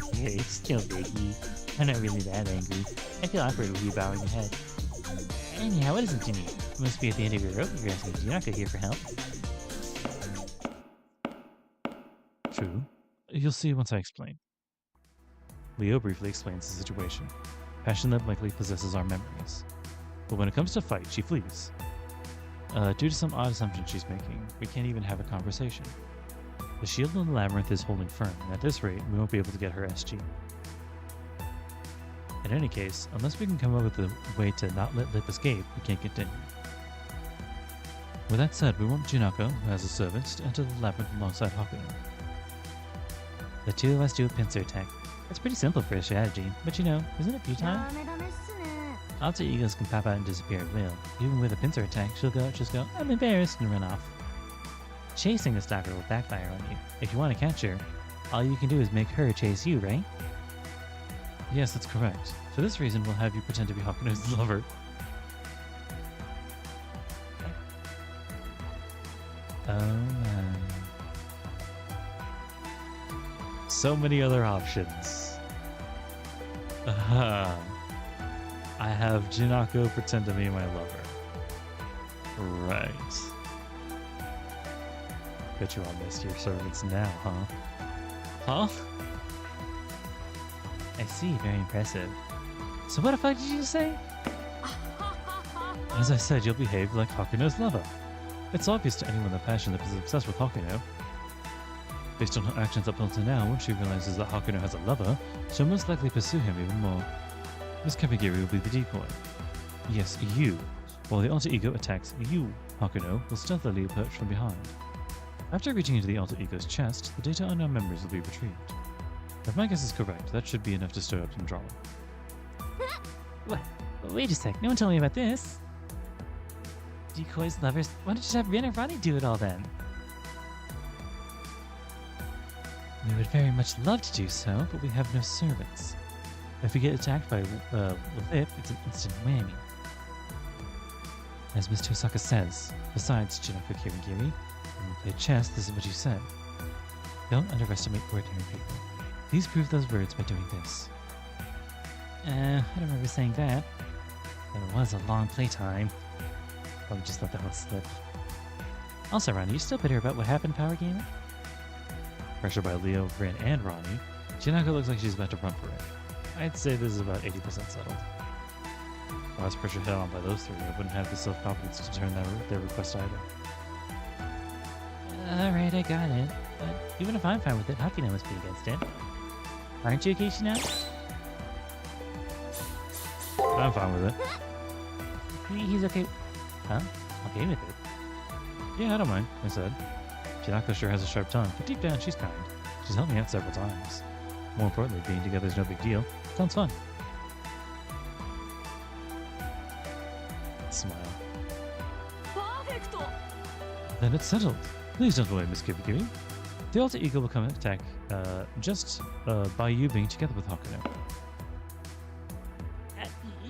[SPEAKER 1] now.
[SPEAKER 4] Hey, still biggie. I'm not really that angry. I feel awkward with you bowing your head. Anyhow, what is it you need? You must be at the end of your rope if you're asking Junaka here for help.
[SPEAKER 1] True. You'll see once I explain. Leo briefly explains the situation. Passion that likely possesses our memories. But when it comes to fight, she flees. Due to some odd assumptions she's making, we can't even have a conversation. The shield in the labyrinth is holding firm, and at this rate, we won't be able to get her SG. In any case, unless we can come up with a way to not let Lip escape, we can't continue. With that said, we want Junako, who has a servant, to enter the labyrinth alongside Hakuno.
[SPEAKER 4] The two of us do a pincer attack. It's pretty simple for a strategy, but you know, isn't it futile? Alter egos can pop out and disappear at will. Even with a pincer attack, she'll just go, I'm embarrassed, and run off. Chasing the stalker will backfire on you. If you want to catch her, all you can do is make her chase you, right?
[SPEAKER 1] Yes, that's correct. For this reason, we'll have you pretend to be Hakuno's lover.
[SPEAKER 4] Oh man.
[SPEAKER 1] So many other options. I have Junako pretend to be my lover. Right. Bet you all missed your servants now, huh? Huh?
[SPEAKER 4] I see, very impressive. So what the fuck did you say?
[SPEAKER 1] As I said, you'll behave like Hakuno's lover. It's obvious to anyone that Passion is obsessed with Hakuno. Based on her actions up until now, when she realizes that Hakuno has a lover, she'll most likely pursue him even more. Miss Kamigiri will be the decoy. Yes, you. While the alter ego attacks you, Hakuno will stealthily approach from behind. After reaching into the alter ego's chest, the data on our memories will be retrieved. If my guess is correct, that should be enough to stir up some drama.
[SPEAKER 4] What? Wait a sec, no one told me about this. Decoys, lovers, why don't you just have Rin and Ronnie do it all then?
[SPEAKER 1] We would very much love to do so, but we have no servants. If we get attacked by Lip, it's an instant whammy. As Miss Tosaka says, besides Junako Kirigiri, when we play chess, this is what you said. Don't underestimate ordinary people. Please prove those words by doing this.
[SPEAKER 4] I don't remember saying that. But it was a long playtime. Probably just let that one slip. Also, Ronnie, you still bitter about what happened, Power Gamer?
[SPEAKER 1] Pressured by Leo, Rin, and Ronnie, Junako looks like she's about to run for it. I'd say this is about 80% settled. If I was pressured head on by those three, I wouldn't have the self-confidence to turn their request either.
[SPEAKER 4] Alright, I got it. But even if I'm fine with it, Hakuno must be against it. Aren't you, Keishina?
[SPEAKER 1] I'm fine with it.
[SPEAKER 4] He's okay. Huh? Okay with it.
[SPEAKER 1] Yeah, I don't mind, I said. Junako sure has a sharp tongue, but deep down she's kind. She's helped me out several times. More importantly, being together is no big deal. Sounds fun. Smile. Then it's settled. Please don't worry, Miss Kirigiri. The alter ego will come and attack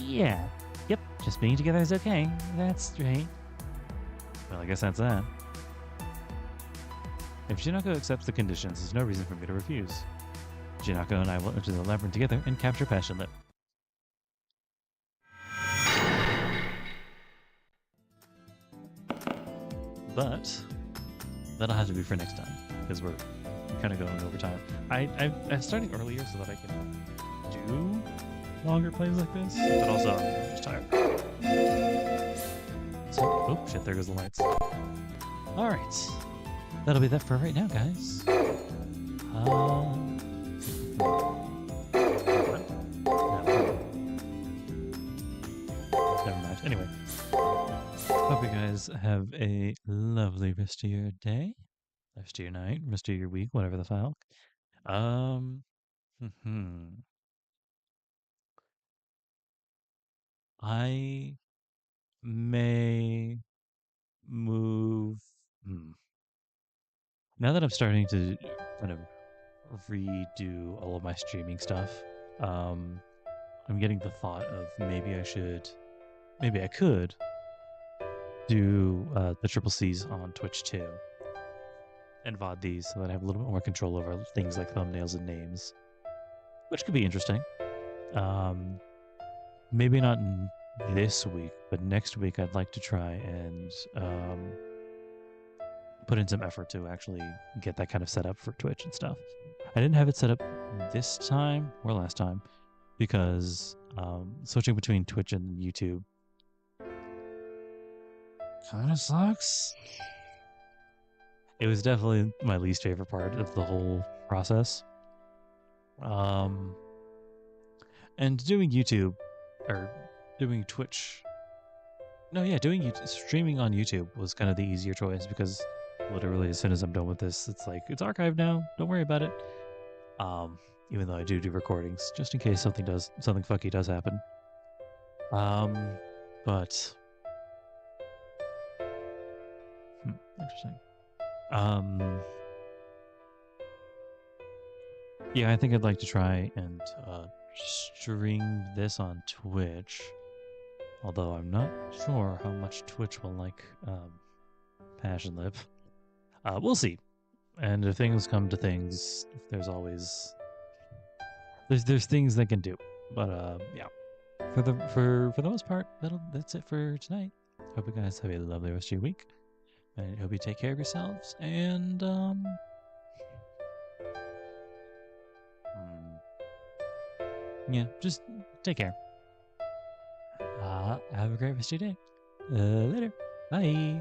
[SPEAKER 4] Yeah. Yep, just being together is okay. That's right.
[SPEAKER 1] Well, I guess that's that. If Jinako accepts the conditions, there's no reason for me to refuse. Jinako and I will enter the labyrinth together and capture Passion Lip. But that'll have to be for next time, because we're kind of going over time. I'm starting earlier so that I can do longer plays like this, but also I'm just tired. So, oh shit, there goes the lights.
[SPEAKER 4] All right. That'll be that for right now, guys.
[SPEAKER 1] Never mind. Anyway, hope you guys have a lovely rest of your day, rest of your night, rest of your week, whatever the fuck. I may move. Now that I'm starting to kind of redo all of my streaming stuff, I'm getting the thought of maybe I could do the triple C's on Twitch too, and VOD these so that I have a little bit more control over things like thumbnails and names, which could be interesting. Maybe not this week, but next week I'd like to try and put in some effort to actually get that kind of set up for Twitch and stuff. I didn't have it set up this time or last time because switching between Twitch and YouTube kind of sucks. It was definitely my least favorite part of the whole process. And doing YouTube or doing Twitch. No, yeah, streaming on YouTube was kind of the easier choice because literally as soon as I'm done with this, it's like, it's archived now. Don't worry about it. Even though I do recordings, just in case something fucky does happen. But interesting. Yeah, I think I'd like to try and stream this on Twitch. Although I'm not sure how much Twitch will like Passion Lip. We'll see. And if things come to things, there's always there's things they can do. But yeah. For the most part, that's it for tonight. Hope you guys have a lovely rest of your week. And I hope you take care of yourselves and yeah, just take care. Have a great rest of your day. Later. Bye.